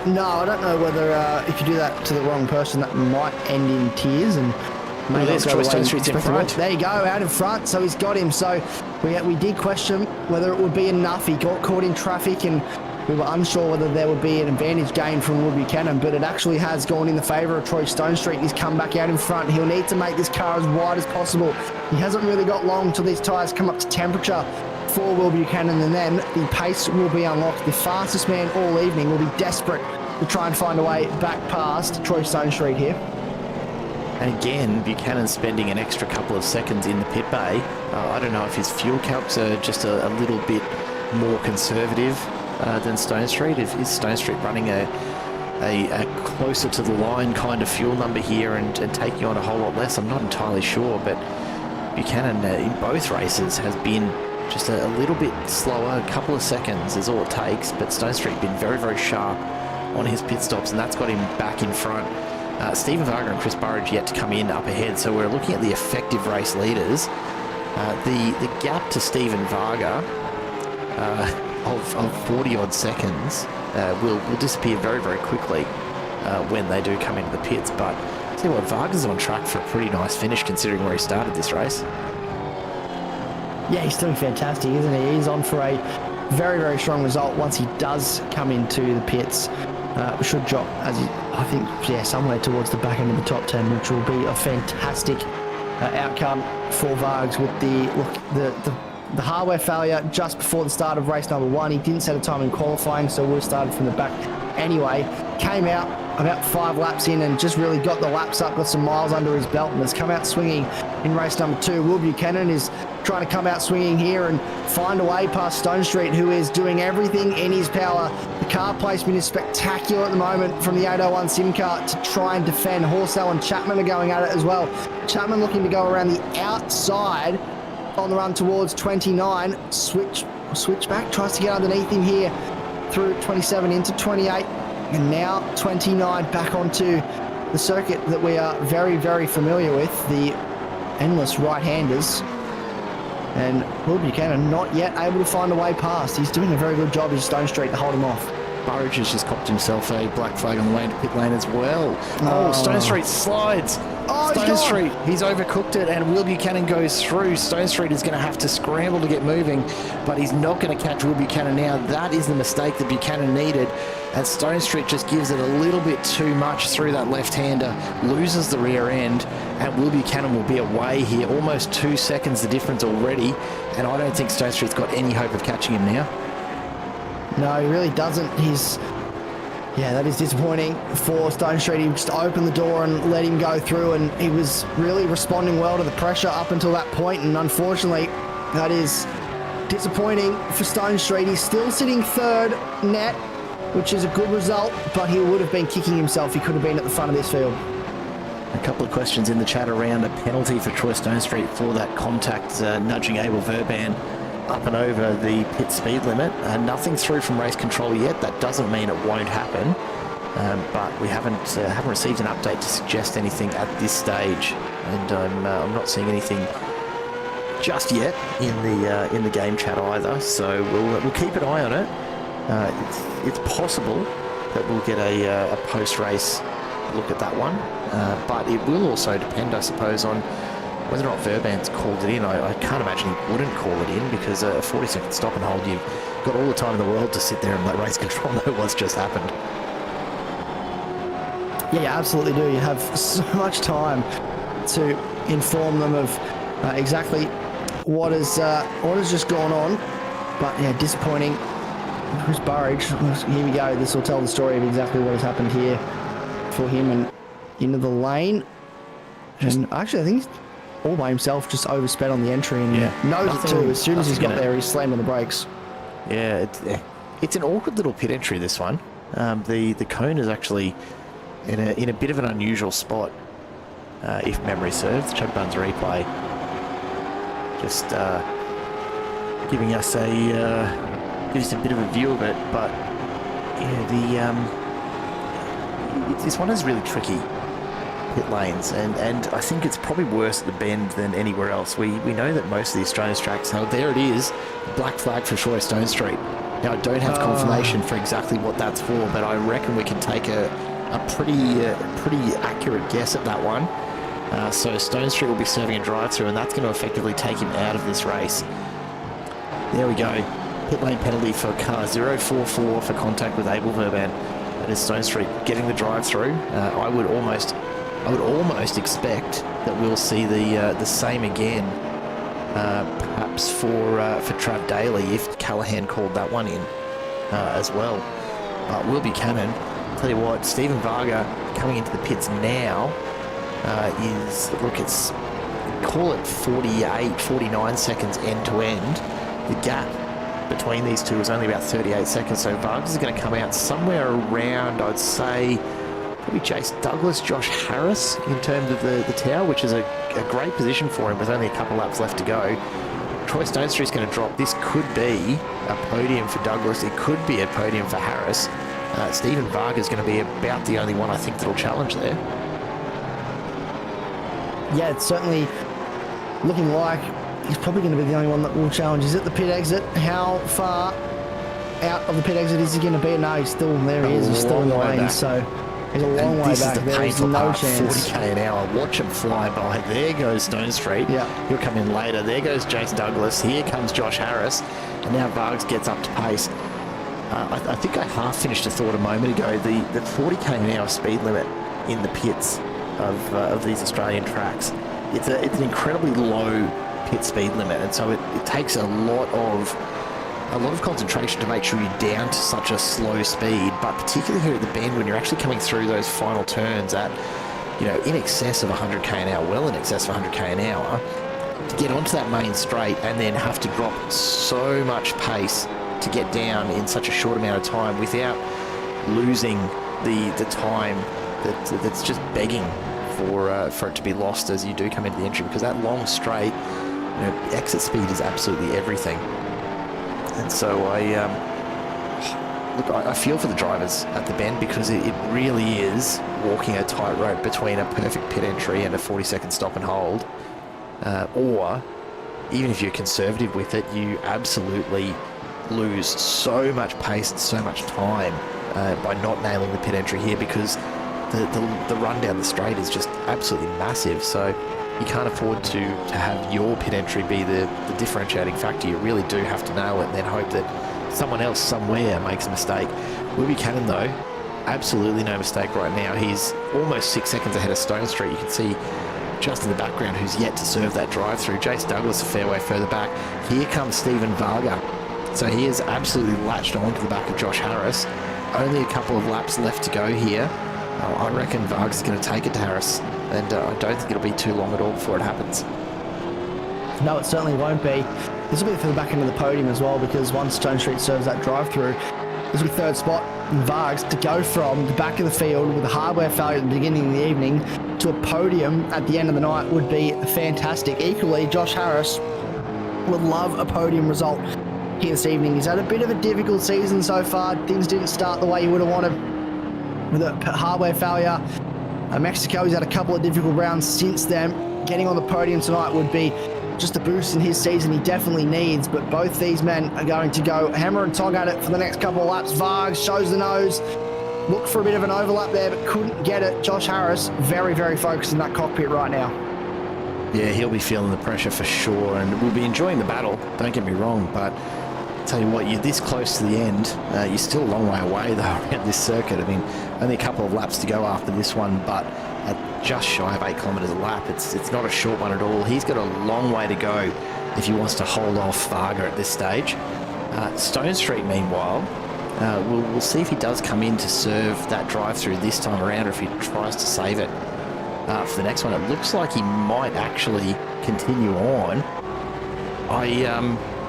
No, I don't know whether if you do that to the wrong person, that might end in tears, and maybe there's Troy Stone Street's in front. There you go, out in front. So he's got him. So we did question whether it would be enough. He got caught in traffic, and we were unsure whether there would be an advantage gained from Will Buchanan, but it actually has gone in the favour of Troy Stone Street. He's come back out in front. He'll need to make this car as wide as possible. He hasn't really got long till these tyres come up to temperature for Will Buchanan, and then the pace will be unlocked. The fastest man all evening will be desperate to try and find a way back past Troy Stone Street here. And again, Buchanan spending an extra couple of seconds in the pit bay. I don't know if his fuel calcs are just a little bit more conservative than Stone Street. Is Stone Street running a closer to the line kind of fuel number here and taking on a whole lot less? I'm not entirely sure, but Buchanan in both races has been just a little bit slower. A couple of seconds is all it takes, but Stone Street been very, very sharp on his pit stops, and that's got him back in front. Stephen Varga and Chris Burridge yet to come in up ahead, so we're looking at the effective race leaders. The gap to Stephen Varga of 40 odd seconds will disappear very, very quickly when they do come into the pits. But I'll tell you what, Varga's on track for a pretty nice finish considering where he started this race. Yeah, he's doing fantastic, isn't he? He's on for a very, very strong result once he does come into the pits. Should drop, I think, somewhere towards the back end of the top 10, which will be a fantastic outcome for Vargs with the hardware failure just before the start of race number 1. He didn't set a time in qualifying, so we started from the back anyway. Came out about 5 laps in and just really got the laps up, got some miles under his belt, and has come out swinging in race number 2. Will Buchanan is trying to come out swinging here and find a way past Stone Street, who is doing everything in his power. The car placement is spectacular at the moment from the 801 Sim car to try and defend. Horsell and Chapman are going at it as well. Chapman looking to go around the outside on the run towards 29. Switch back, tries to get underneath him here through 27 into 28. And now 29 back onto the circuit that we are very, very familiar with, the endless right-handers. And Will Buchanan not yet able to find a way past. He's doing a very good job in Stone Street to hold him off. Burridge has just copped himself a black flag on the way into pit lane as well. Oh, Stone Street slides. Oh, Stone Street, he's overcooked it, and Will Buchanan goes through. Stone Street is going to have to scramble to get moving, but he's not going to catch Will Buchanan now. That is the mistake that Buchanan needed, and Stone Street just gives it a little bit too much through that left-hander, loses the rear end, and Will Buchanan will be away here. Almost 2 seconds the difference already, and I don't think Stone Street's got any hope of catching him now. No, he really doesn't. Yeah, that is disappointing for Stone Street. He just opened the door and let him go through, and he was really responding well to the pressure up until that point, and unfortunately, that is disappointing for Stone Street. He's still sitting third net, which is a good result, but he would have been kicking himself. He could have been at the front of this field. A couple of questions in the chat around a penalty for Troy Stone Street for that contact nudging Abel Verban up and over the pit speed limit. Nothing through from race control yet. That doesn't mean it won't happen, but we haven't received an update to suggest anything at this stage, and I'm not seeing anything just yet in the game chat either. So we'll keep an eye on it. It's possible that we'll get a post-race look at that one, but it will also depend, I suppose, on whether or not Verban's called it in. I can't imagine he wouldn't call it in, because a 40-second stop and hold, you've got all the time in the world to sit there and let race control know what's just happened. Yeah, you absolutely do. You have so much time to inform them of exactly what has just gone on. But yeah, disappointing. Chris Burridge, here we go. This will tell the story of exactly what has happened here for him, and into the lane. And actually, I think he's all by himself, just oversped on the entry, and knows it too. As soon as he's got there, he slammed on the brakes. Yeah, it's an awkward little pit entry, this one. The cone is actually in a bit of an unusual spot, if memory serves. Chubby Buns replay just giving us a bit of a view of it, but yeah, this one is really tricky. Pit lanes, and I think it's probably worse at the Bend than anywhere else. We know that most of the Australian tracks, there it is, black flag for Troy Stone Street. Now, I don't have confirmation for exactly what that's for, but I reckon we can take a pretty accurate guess at that one. So Stone Street will be serving a drive-through, and that's going to effectively take him out of this race. There we go. Pit lane penalty for car 044 for contact with Abel Verban. That is Stone Street getting the drive-through. I would almost expect that we'll see the same again, perhaps for Trav Daly, if Callahan called that one in as well. Will Buchanan, tell you what, Stephen Varga coming into the pits now is, look, it's, call it 48, 49 seconds end to end. The gap between these two is only about 38 seconds, so Vargas is going to come out somewhere around, I'd say, probably Jace Douglas, Josh Harris in terms of the tower, which is a great position for him with only a couple laps left to go. Troy Stone Street's going to drop. This could be a podium for Douglas. It could be a podium for Harris. Stephen Varga is going to be about the only one I think that'll challenge there. Yeah, it's certainly looking like he's probably going to be the only one that will challenge. He's at the pit exit. How far out of the pit exit is he going to be? No, he's still there. He is. He's still in the lane. So he's a long way back. There is no chance. 40k an hour. Watch him fly by. There goes Stone Street. Yeah, he'll come in later. There goes Jace Douglas. Here comes Josh Harris, and now Vargas gets up to pace. I think I half finished a thought a moment ago. The 40k an hour speed limit in the pits of these Australian tracks, it's an incredibly low pit speed limit, and so it takes a lot of concentration to make sure you're down to such a slow speed. But particularly here at the Bend, when you're actually coming through those final turns at, in excess of 100k an hour, well in excess of 100k an hour, to get onto that main straight and then have to drop so much pace to get down in such a short amount of time without losing the time that's just begging for it to be lost as you do come into the entry, because that long straight, exit speed is absolutely everything. And so look, I feel for the drivers at the Bend because it really is walking a tightrope between a perfect pit entry and a 40-second stop and hold. Or, even if you're conservative with it, you absolutely lose so much pace and so much time by not nailing the pit entry here, because the run down the straight is just absolutely massive. So you can't afford to have your pit entry be the differentiating factor. You really do have to nail it and then hope that someone else somewhere makes a mistake. Webby Cannon, though, absolutely no mistake right now. He's almost 6 seconds ahead of Stone Street. You can see just in the background who's yet to serve that drive-through. Jace Douglas a fair way further back. Here comes Stephen Varga. So he is absolutely latched onto the back of Josh Harris. Only a couple of laps left to go here. I reckon Varga's going to take it to Harris, and I don't think it'll be too long at all before it happens. No, it certainly won't be. This will be for the back end of the podium as well, because once Stone Street serves that drive-through, this will be third spot in Vargs to go from the back of the field with a hardware failure at the beginning of the evening to a podium at the end of the night would be fantastic. Equally, Josh Harris would love a podium result here this evening. He's had a bit of a difficult season so far. Things didn't start the way you would have wanted with a hardware failure. Mexico, he's had a couple of difficult rounds since then. Getting on the podium tonight would be just a boost in his season he definitely needs, but both these men are going to go hammer and tog at it for the next couple of laps. Vargs shows the nose, looked for a bit of an overlap there, but couldn't get it. Josh Harris, very, very focused in that cockpit right now. Yeah, he'll be feeling the pressure for sure, and we'll be enjoying the battle, don't get me wrong, but tell you what, you're this close to the end. You're still a long way away, though, around this circuit. I mean, only a couple of laps to go after this one, but at just shy of 8 kilometres a lap, it's not a short one at all. He's got a long way to go if he wants to hold off Varga at this stage. Stone Street, meanwhile, we'll see if he does come in to serve that drive-through this time around, or if he tries to save it for the next one. It looks like he might actually continue on.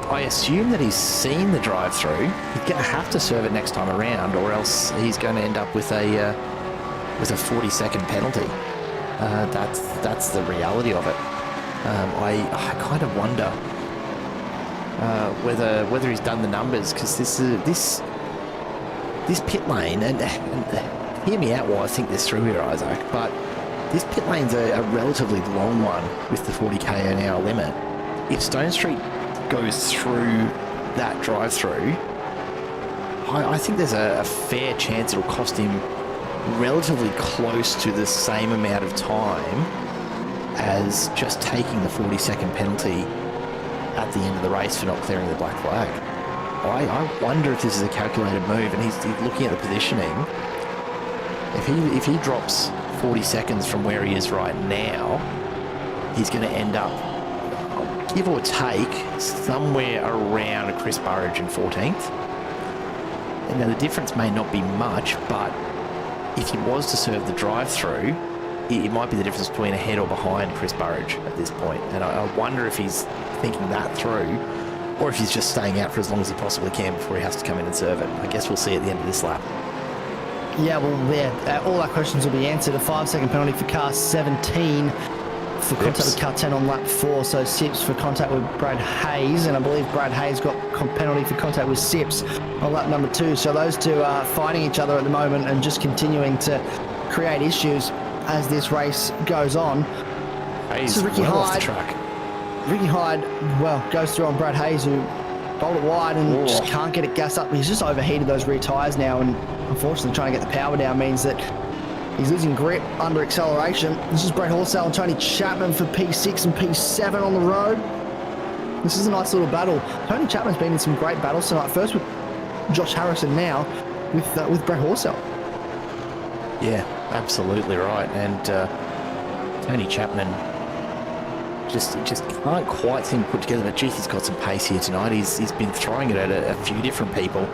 I assume that he's seen the drive-through. He's going to have to serve it next time around, or else he's going to end up with a 40-second penalty. That's the reality of it. I kind of wonder whether he's done the numbers, because this pit lane, and hear me out while I think this through here, Isaac, but this pit lane's a relatively long one with the 40k an hour limit. If Stone Street goes through that drive-through, I think there's a fair chance it'll cost him relatively close to the same amount of time as just taking the 40-second penalty at the end of the race for not clearing the black flag. I wonder if this is a calculated move, and he's looking at the positioning. If he drops 40 seconds from where he is right now, he's going to end up, give or take, somewhere around Chris Burridge in 14th. And now the difference may not be much, but if he was to serve the drive-through, it might be the difference between ahead or behind Chris Burridge at this point. And I wonder if he's thinking that through, or if he's just staying out for as long as he possibly can before he has to come in and serve it. I guess we'll see at the end of this lap. Yeah, well, yeah, all our questions will be answered. A 5-second penalty for car 17 for contact with car 10 on lap 4. So Sips for contact with Brad Hayes, and I believe Brad Hayes got penalty for contact with Sips on lap number 2. So those two are fighting each other at the moment and just continuing to create issues as this race goes on. Hayes this is Ricky well Hyde. Off the track. Ricky Hyde, well, goes through on Brad Hayes, who bowled it wide and just can't get it gassed up. He's just overheated those rear tyres now, and unfortunately trying to get the power down means that he's losing grip under acceleration. This is Brett Horsell and Tony Chapman for P6 and P7 on the road. This is a nice little battle. Tony Chapman's been in some great battles tonight. First with Josh Harrison, now with Brett Horsell. Yeah, absolutely right. And Tony Chapman just can't quite seem to put together, but geez, he's got some pace here tonight. He's been throwing it at a few different people,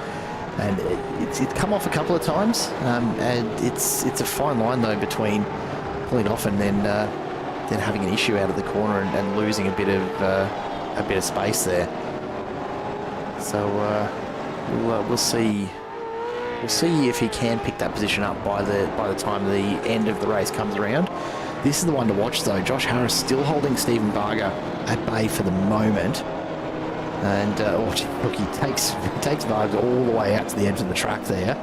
and it's come off a couple of times. And it's a fine line though between pulling off and then having an issue out of the corner and losing a bit of space there. So we'll see. We'll see if he can pick that position up by the time the end of the race comes around. This is the one to watch though. Josh Harris still holding Stephen Varga at bay for the moment. And look, he takes Vargs all the way out to the edge of the track there,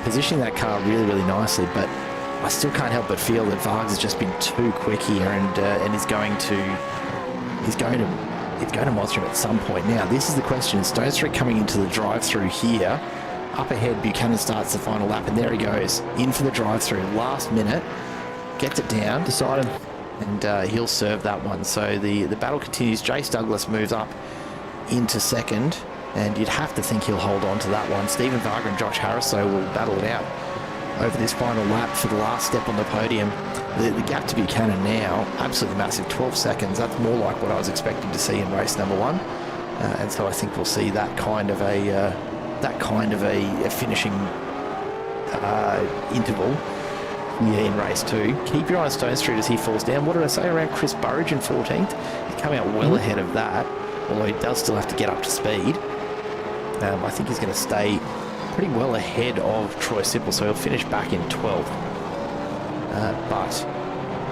positioning that car really, really nicely. But I still can't help but feel that Vargs has just been too quick here, and is going to monster him at some point. Now, this is the question. Stone Street coming into the drive-through here. Up ahead, Buchanan starts the final lap, and there he goes. In for the drive-through. Last minute. Gets it down. Decided. And he'll serve that one. So the battle continues. Jace Douglas moves up into second, and you'd have to think he'll hold on to that one. Stephen Varga and Josh Harris, though, will battle it out over this final lap for the last step on the podium. The gap to Buchanan now, absolutely massive, 12 seconds. That's more like what I was expecting to see in race number one. And so I think we'll see that kind of a finishing interval in race two. Keep your eye on Stone Street as he falls down. What did I say around Chris Burridge in 14th? He's coming out well ahead of that, although he does still have to get up to speed. I think he's going to stay pretty well ahead of Troy Sipple, so he'll finish back in 12th.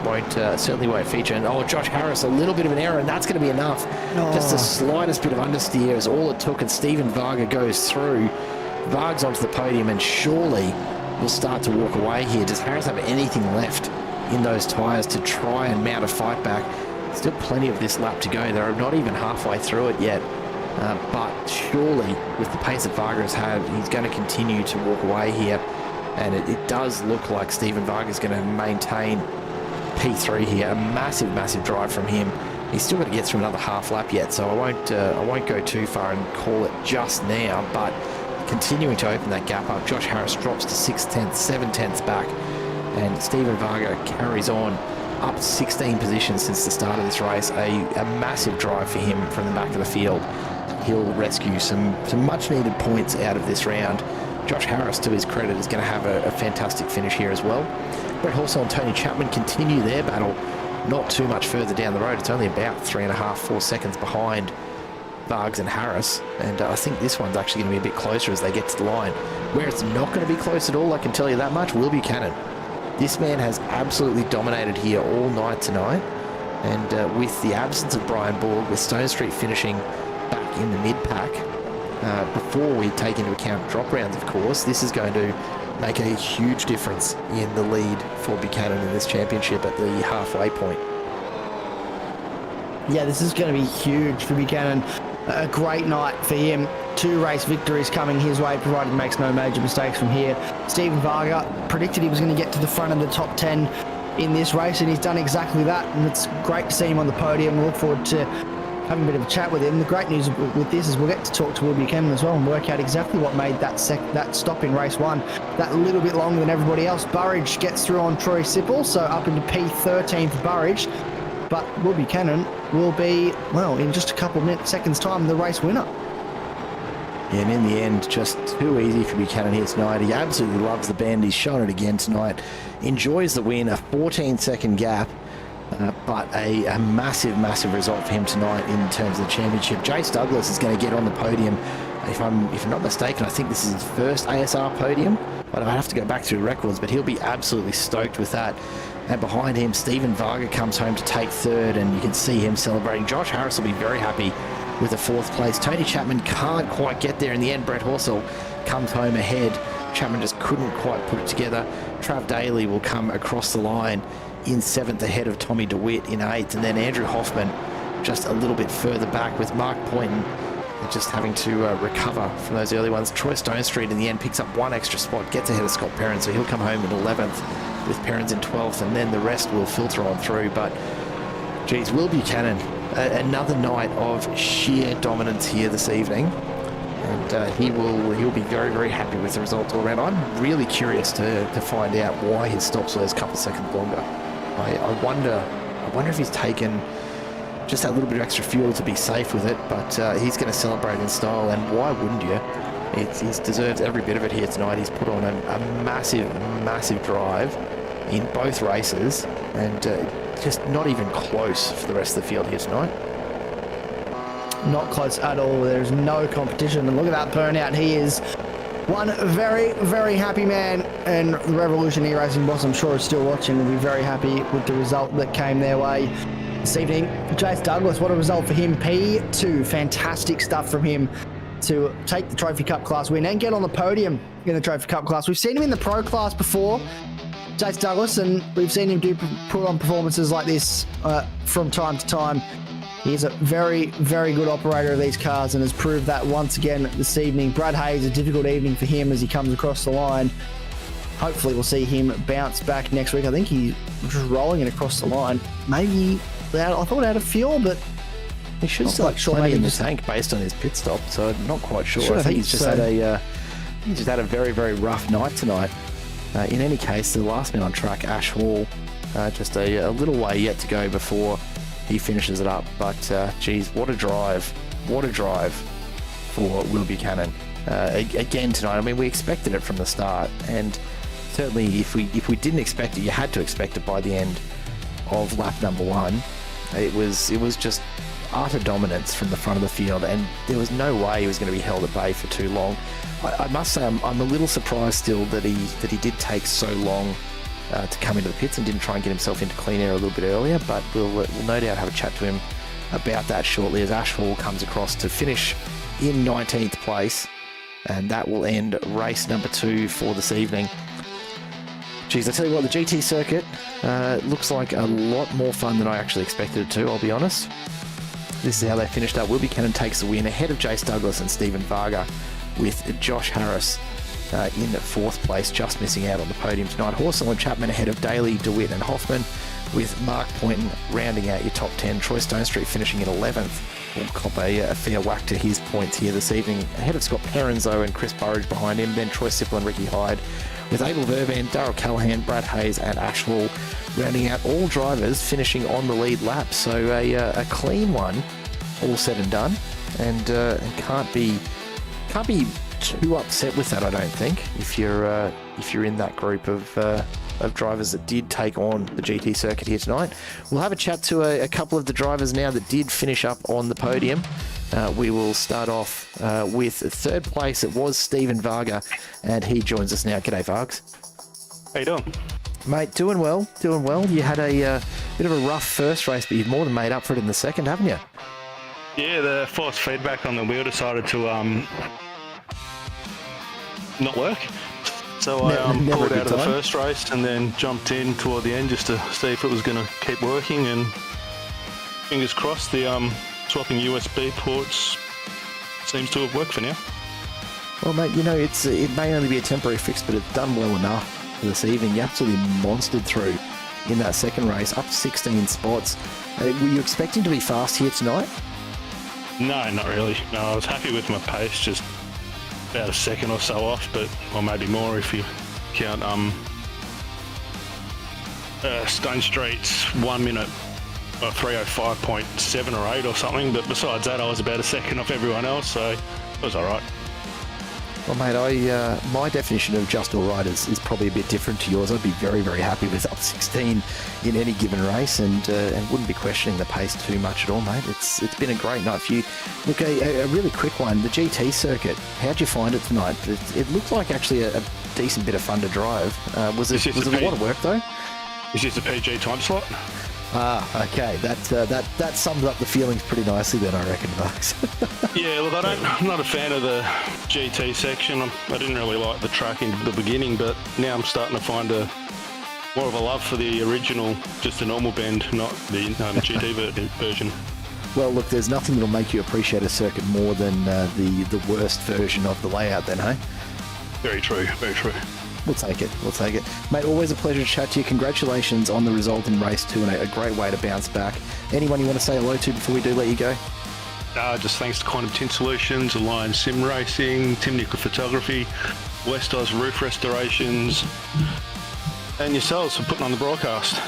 But certainly won't feature. And Josh Harris, a little bit of an error, and that's going to be enough. Just the slightest bit of understeer is all it took, and Stephen Varga goes through. Varg's onto the podium, and surely will start to walk away here. Does Harris have anything left in those tyres to try and mount a fight back? Still plenty of this lap to go. They're not even halfway through it yet. But surely, with the pace that Varga has had, he's going to continue to walk away here. And it does look like Stephen Varga is going to maintain P3 here. A massive, massive drive from him. He's still got to get through another half lap yet, so I won't go too far and call it just now. But continuing to open that gap up, Josh Harris drops to 6/10, 7/10 back, and Stephen Varga carries on up 16 positions since the start of this race. A massive drive for him from the back of the field. He'll rescue some much needed points out of this round. Josh Harris, to his credit, is going to have a fantastic finish here as well. Brett Horsell and Tony Chapman continue their battle not too much further down the road. It's only about 3.5, 4 seconds behind Vargs and Harris, and I think this one's actually going to be a bit closer as they get to the line. Where it's not going to be close at all, I can tell you that much, Will Buchanan. This man has absolutely dominated here all night tonight, and with the absence of Brian Borg, with Stone Street finishing back in the mid-pack, before we take into account drop rounds, of course, this is going to make a huge difference in the lead for Buchanan in this championship at the halfway point. Yeah, this is going to be huge for Buchanan. A great night for him. 2 race victories coming his way, provided he makes no major mistakes from here. Stephen Varga predicted he was going to get to the front of the top 10 in this race, and he's done exactly that. And it's great to see him on the podium. We look forward to having a bit of a chat with him. The great news with this is we'll get to talk to Will Buchanan as well and work out exactly what made that stop in race 1 that little bit longer than everybody else. Burridge gets through on Troy Sipple, so up into P13 for Burridge. But Will Buchanan will be, well, in just a couple of seconds' time, the race winner. Yeah, and in the end, just too easy for Buchanan here tonight. He absolutely loves the bend. He's shown it again tonight. Enjoys the win, a 14-second gap, but a massive, massive result for him tonight in terms of the championship. Jace Douglas is going to get on the podium. If I'm not mistaken, I think this is his first ASR podium. I'd have to go back through records, but he'll be absolutely stoked with that. And behind him, Stephen Varga comes home to take third, and you can see him celebrating. Josh Harris will be very happy with the 4th place. Tony Chapman can't quite get there in the end. Brett Horsell comes home ahead. Chapman just couldn't quite put it together. Trav Daly will come across the line in 7th ahead of Tommy DeWitt in 8th, and then Andrew Hoffman just a little bit further back with Mark Poynton just having to recover from those early ones. Troy Stone Street in the end picks up 1 extra spot, gets ahead of Scott Perrin, so he'll come home in 11th with Perrins in 12th, and then the rest will filter on through. But geez, Will Buchanan, another night of sheer dominance here this evening, and he'll be very, very happy with the results all around. I'm really curious to find out why his stops were a couple of seconds longer. I wonder if he's taken just that little bit of extra fuel to be safe with it, but he's going to celebrate in style, and why wouldn't you? He deserves every bit of it here tonight. He's put on a massive, massive drive in both races, and just not even close for the rest of the field here tonight. Not close at all. There's no competition, and look at that burnout. He is one very, very happy man, and the Revolution iRacing boss, I'm sure, is still watching. Will be very happy with the result that came their way. this evening. Jace Douglas, what a result for him. P2, fantastic stuff from him to take the Trophy Cup class win and get on the podium in the Trophy Cup class. We've seen him in the Pro class before, Jace Douglas, and we've seen him put on performances like this from time to time. He's a very, very good operator of these cars and has proved that once again this evening. Brad Hayes, a difficult evening for him as he comes across the line. Hopefully we'll see him bounce back next week. I think he's just rolling it across the line. Maybe, I thought out of fuel, but he should still have plenty in the tank based on his pit stop, so I'm not quite sure. I think he's just had a very, very rough night tonight. In any case, the last man on track, Ash Hall, just a little way yet to go before he finishes it up. But, geez, what a drive for Will Buchanan. Again tonight, I mean, we expected it from the start, and certainly if we didn't expect it, you had to expect it by the end of lap number 1. It was just utter dominance from the front of the field, and there was no way he was going to be held at bay for too long. I must say I'm a little surprised still that he did take so long to come into the pits and didn't try and get himself into clean air a little bit earlier, but we'll no doubt have a chat to him about that shortly as Ash Hall comes across to finish in 19th place, and that will end race number 2 for this evening. Geez, I tell you what, the GT circuit looks like a lot more fun than I actually expected it to, I'll be honest. This is how they finished up. Will Buchanan takes the win ahead of Jace Douglas and Stephen Varga, with Josh Harris in 4th place, just missing out on the podium tonight. Horsell and Chapman ahead of Daly, DeWitt and Hoffman, with Mark Poynton rounding out your top 10. Troy Stonestreet finishing in 11th. Will cop a fair whack to his points here this evening. Ahead of Scott Perenzo and Chris Burridge behind him, then Troy Sippel and Ricky Hyde, with Abel Vervan, Darryl Callahan, Brad Hayes and Ash Hall rounding out all drivers finishing on the lead lap. So a clean one, all said and done, and can't be too upset with that, I don't think, if you're in that group of drivers that did take on the GT circuit here tonight. We'll have a chat to a couple of the drivers now that did finish up on the podium. We will start off with 3rd place. It was Stephen Varga, and he joins us now. G'day, Vargs. How you doing? Mate, doing well. You had a bit of a rough first race, but you've more than made up for it in the second, haven't you? Yeah, the force feedback on the wheel decided to not work. So I pulled out of the first race and then jumped in toward the end just to see if it was going to keep working, and fingers crossed the swapping USB ports seems to have worked for now. Well, mate, you know, it may only be a temporary fix, but it's done well enough for this evening. You absolutely monstered through in that second race, up 16 spots. Were you expecting to be fast here tonight? No, not really. No, I was happy with my pace, just about a second or so off, or maybe more if you count Stone Street's 1 minute or 3:05.7 or 8 or something, but besides that I was about a second off everyone else, so it was alright. Well, mate, my definition of just all right is probably a bit different to yours. I'd be very, very happy with up 16 in any given race, and wouldn't be questioning the pace too much at all, mate. It's been a great night for you. Look, a really quick one. The GT circuit. How'd you find it tonight? It looked like actually a decent bit of fun to drive. Was it a lot of work though? Is this a PG time slot? Okay. That sums up the feelings pretty nicely then, I reckon, Marks. Yeah, look, I'm not a fan of the GT section. I didn't really like the track in the beginning, but now I'm starting to find more of a love for the original, just the normal Bend, not the GT version. Well, look, there's nothing that'll make you appreciate a circuit more than the worst version of the layout then, hey? Very true, very true. We'll take it. Mate, always a pleasure to chat to you. Congratulations on the result in race 2 and a great way to bounce back. Anyone you want to say hello to before we do let you go? Just thanks to Quantum Tint Solutions, Alliance Sim Racing, Nicol Photography, West Oz Roof Restorations, and yourselves for putting on the broadcast.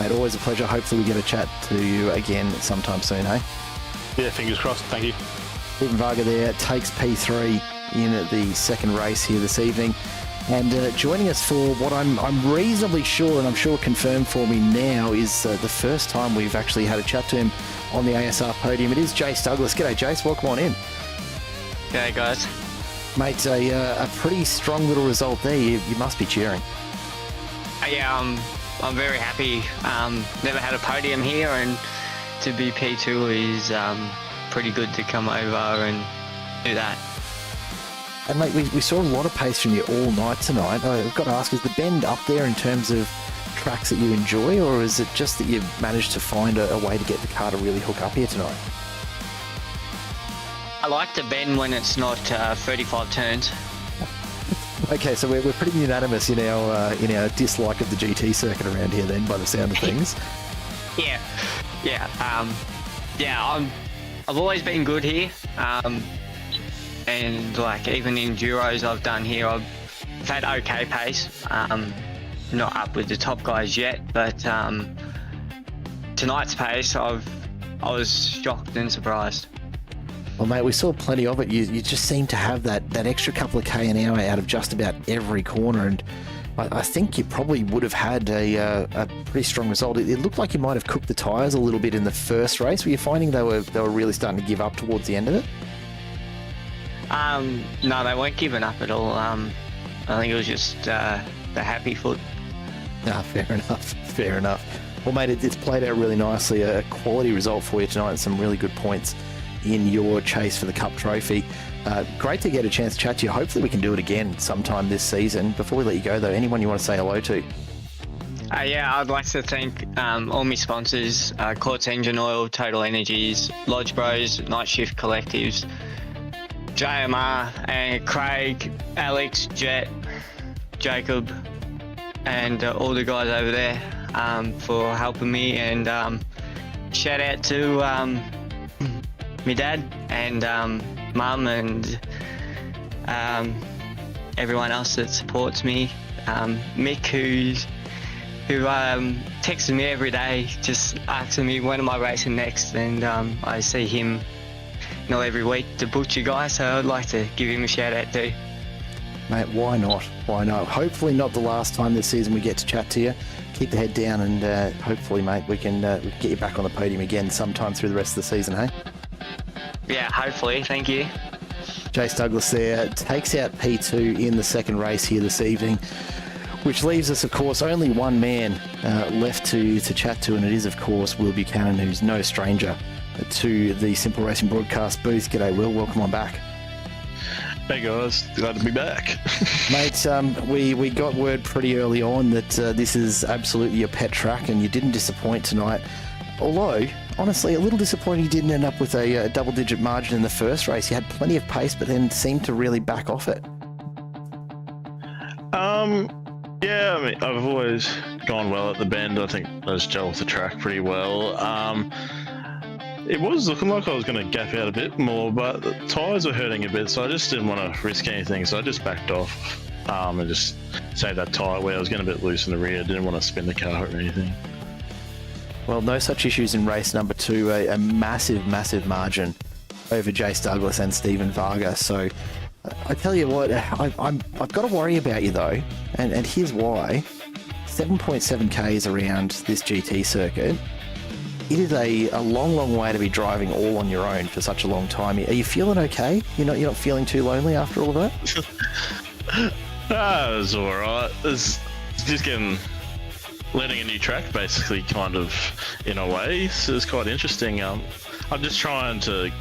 Mate, always a pleasure. Hopefully we get a chat to you again sometime soon, hey? Yeah, fingers crossed. Thank you. Stephen Varga there takes P3 in the second race here this evening. And joining us for what I'm reasonably sure, and I'm sure confirmed for me now, is the first time we've actually had a chat to him on the ASR podium. It is Jace Douglas. G'day, Jace. Welcome on in. G'day, guys. Mate, a pretty strong little result there. You must be cheering. Yeah, I'm very happy. Never had a podium here, and to be P2 is pretty good to come over and do that. And mate, we saw a lot of pace from you all night tonight. I've got to ask, is the Bend up there in terms of tracks that you enjoy, or is it just that you've managed to find a way to get the car to really hook up here tonight? I like the Bend when it's not 35 turns. Okay, so we're pretty unanimous in our dislike of the GT circuit around here then, by the sound of things. I've always been good here, and like even in Enduros I've done here, I've had okay pace. Not up with the top guys yet, but tonight's pace, I was shocked and surprised. Well, mate, we saw plenty of it. You just seem to have that extra couple of K an hour out of just about every corner, and I think you probably would have had a pretty strong result. It looked like you might have cooked the tyres a little bit in the first race. Were you finding they were really starting to give up towards the end of it? No, they weren't giving up at all. I think it was just the happy foot. No, fair enough. Well, mate, it's played out really nicely. A quality result for you tonight and some really good points in your chase for the Cup trophy. Great to get a chance to chat to you. Hopefully we can do it again sometime this season. Before we let you go, though, anyone you want to say hello to? I'd like to thank all my sponsors, Quartz Engine Oil, Total Energies, Lodge Bros, Night Shift Collectives, JMR, and Craig, Alex, Jet, Jacob, and all the guys over there for helping me. And shout out to my dad and mum and everyone else that supports me. Mick, who texts me every day, just asking me when am I racing next, and I see him every week, the butcher guy, so I'd like to give him a shout out too. Mate, why not? Hopefully not the last time this season we get to chat to you. Keep the head down, and hopefully, mate, we can get you back on the podium again sometime through the rest of the season, hey? Yeah, hopefully. Thank you. Jace Douglas there takes out P2 in the second race here this evening, which leaves us, of course, only one man left to chat to, and it is, of course, Will Buchanan, who's no stranger to the Simple Racing broadcast booth. G'day, Will. Welcome on back. Hey guys, glad to be back. Mate, we got word pretty early on that this is absolutely your pet track, and you didn't disappoint tonight. Although, honestly, a little disappointing you didn't end up with a double-digit margin in the first race. You had plenty of pace, but then seemed to really back off it. Yeah, I mean, I've always gone well at the Bend. I think I just gel with the track pretty well. It was looking like I was going to gap out a bit more, but the tyres were hurting a bit, so I just didn't want to risk anything. So I just backed off and just saved that tyre where I was getting a bit loose in the rear. Didn't want to spin the car or anything. Well, no such issues in race number 2. A massive margin over Jace Douglas and Stephen Varga. So I tell you what, I've got to worry about you though, and here's why. 7.7 Ks around this GT circuit. It is a long way to be driving all on your own for such a long time. Are you feeling okay? You're not feeling too lonely after all of that? It was all right. It's just learning a new track, basically, kind of in a way. So it's quite interesting. I'm just trying to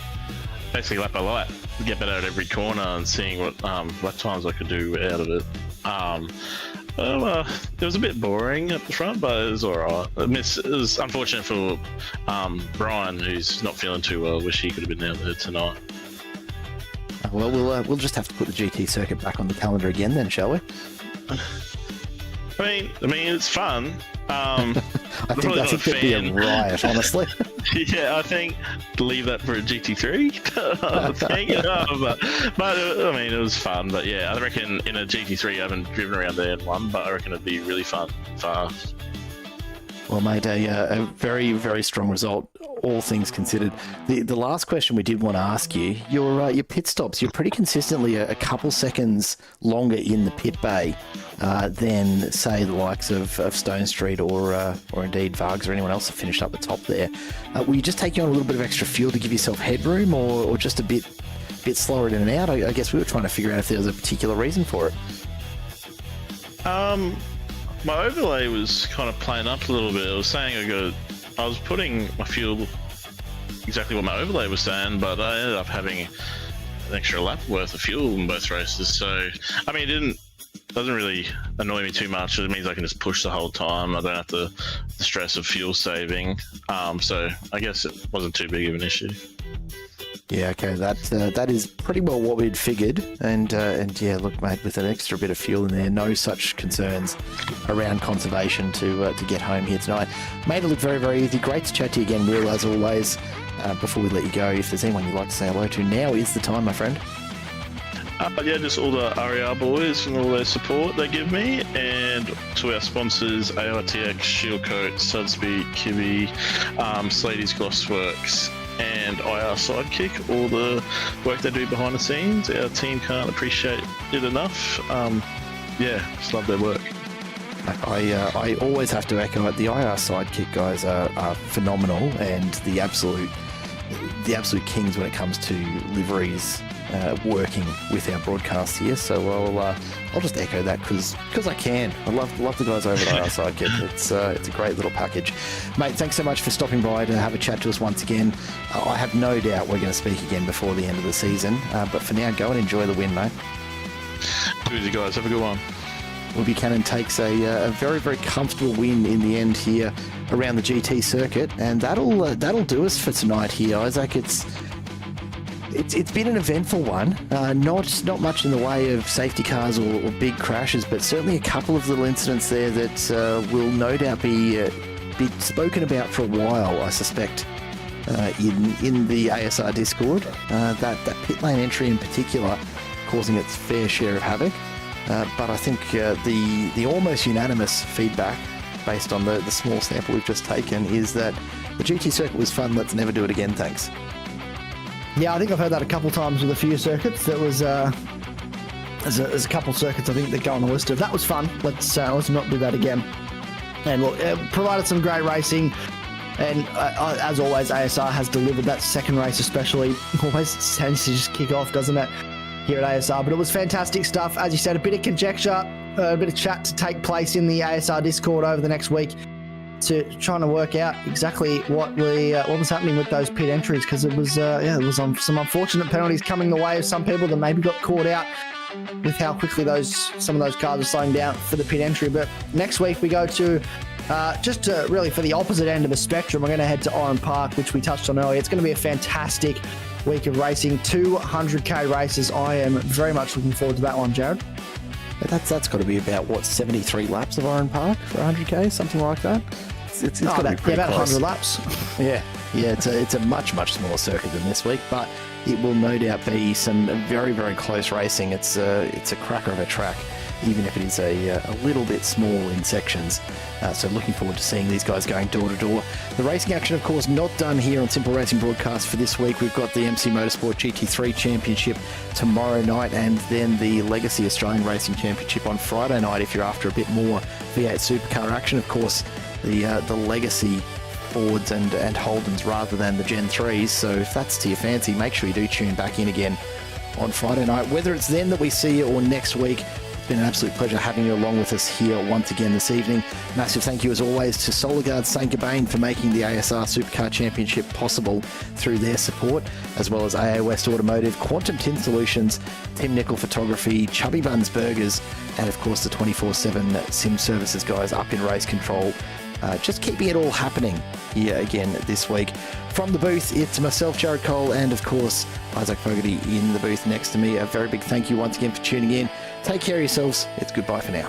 basically lap by lap get better at every corner and seeing what lap times I could do out of it. It was a bit boring at the front, but it was alright. It was unfortunate for Brian, who's not feeling too well. Wish he could have been out there tonight. Well, we'll just have to put the GT circuit back on the calendar again then, shall we? I mean, it's fun. I think that'd be a riot, honestly. Yeah, I think leave that for a GT3. I think, but I mean, it was fun. But yeah, I reckon in a GT3, I haven't driven around there in one, but I reckon it'd be really fun, fast. Well, mate, a very strong result, all things considered. The last question we did want to ask you, your pit stops, you're pretty consistently a couple seconds longer in the pit bay than, say, the likes of Stone Street or indeed Vargs or anyone else that finished up the top there. Were you just taking on a little bit of extra fuel to give yourself headroom, or just a bit slower in and out? I guess we were trying to figure out if there was a particular reason for it. my overlay was kind of playing up a little bit. I was saying I was putting my fuel exactly what my overlay was saying, but I ended up having an extra lap worth of fuel in both races. So, I mean, it doesn't really annoy me too much. It means I can just push the whole time. I don't have the stress of fuel saving. So I guess it wasn't too big of an issue. Yeah, okay, that is pretty well what we'd figured, and yeah, look, mate, with an extra bit of fuel in there, no such concerns around conservation to get home here tonight. Made it look very, very easy. Great to chat to you again, Will, as always. Before we let you go, if there's anyone you'd like to say hello to, now is the time, my friend. Yeah, just all the RER boys and all their support they give me, and to our sponsors, AITX, Shieldcoat, Sudsby, Chubby, Slady's Glossworks, and IR Sidekick, all the work they do behind the scenes. Our team can't appreciate it enough. Yeah, just love their work. I always have to echo it. The IR Sidekick guys are phenomenal, and the absolute kings when it comes to liveries working with our broadcast here. So I'll just echo that because I can. I love the guys over at IR Sidekick. It's a great little package, mate. Thanks so much for stopping by to have a chat to us once again. I have no doubt we're going to speak again before the end of the season. But for now, go and enjoy the win, mate. Too easy, guys. Have a good one. Will Buchanan takes a very, very comfortable win in the end here around the GT circuit, and that'll do us for tonight here, Isaac. It's been an eventful one. Not much in the way of safety cars or big crashes, but certainly a couple of little incidents there that will no doubt be spoken about for a while, I suspect, in the ASR Discord. That pit lane entry in particular causing its fair share of havoc. But I think the almost unanimous feedback, based on the small sample we've just taken, is that the GT circuit was fun. Let's never do it again. Thanks. Yeah, I think I've heard that a couple times with a few circuits. That was there's a couple circuits I think that go on the list of that was fun. Let's not do that again. And look, provided some great racing, and as always, ASR has delivered. That second race especially always tends to just kick off, doesn't it, here at ASR? But it was fantastic stuff. As you said, a bit of conjecture, a bit of chat to take place in the ASR Discord over the next week, to trying to work out exactly what was happening with those pit entries, because it was some unfortunate penalties coming the way of some people that maybe got caught out with how quickly some of those cars are slowing down for the pit entry. But next week we go to really for the opposite end of the spectrum. We're going to head to Oran Park, which we touched on earlier. It's going to be a fantastic week of racing, 200k races. I am very much looking forward to that one, Jared. That's got to be about 73 laps of Oran Park for 100k, something like that. It's got to be pretty about close. 100 laps. Yeah. It's a much smaller circuit than this week, but it will no doubt be some very, very close racing. It's a cracker of a track, even if it is a little bit small in sections. So looking forward to seeing these guys going door to door. The racing action, of course, not done here on Simple Racing Broadcast for this week. We've got the MC Motorsport GT3 Championship tomorrow night, and then the Legacy Australian Racing Championship on Friday night. If you're after a bit more V8 supercar action, of course, the Legacy Fords and Holdens rather than the Gen 3s. So if that's to your fancy, make sure you do tune back in again on Friday night. Whether it's then that we see you or next week, it's been an absolute pleasure having you along with us here once again this evening. Massive thank you as always to SolarGuard St. Gobain for making the ASR Supercar Championship possible through their support, as well as AA West Automotive, Quantum Tint Solutions, Nicol Photography, Chubby Buns Burgers, and of course the 24/7 Sim Services guys up in Race Control. Just keeping it all happening here again this week. From the booth, it's myself, Jared Cole, and of course, Isaac Fogarty in the booth next to me. A very big thank you once again for tuning in. Take care of yourselves. It's goodbye for now.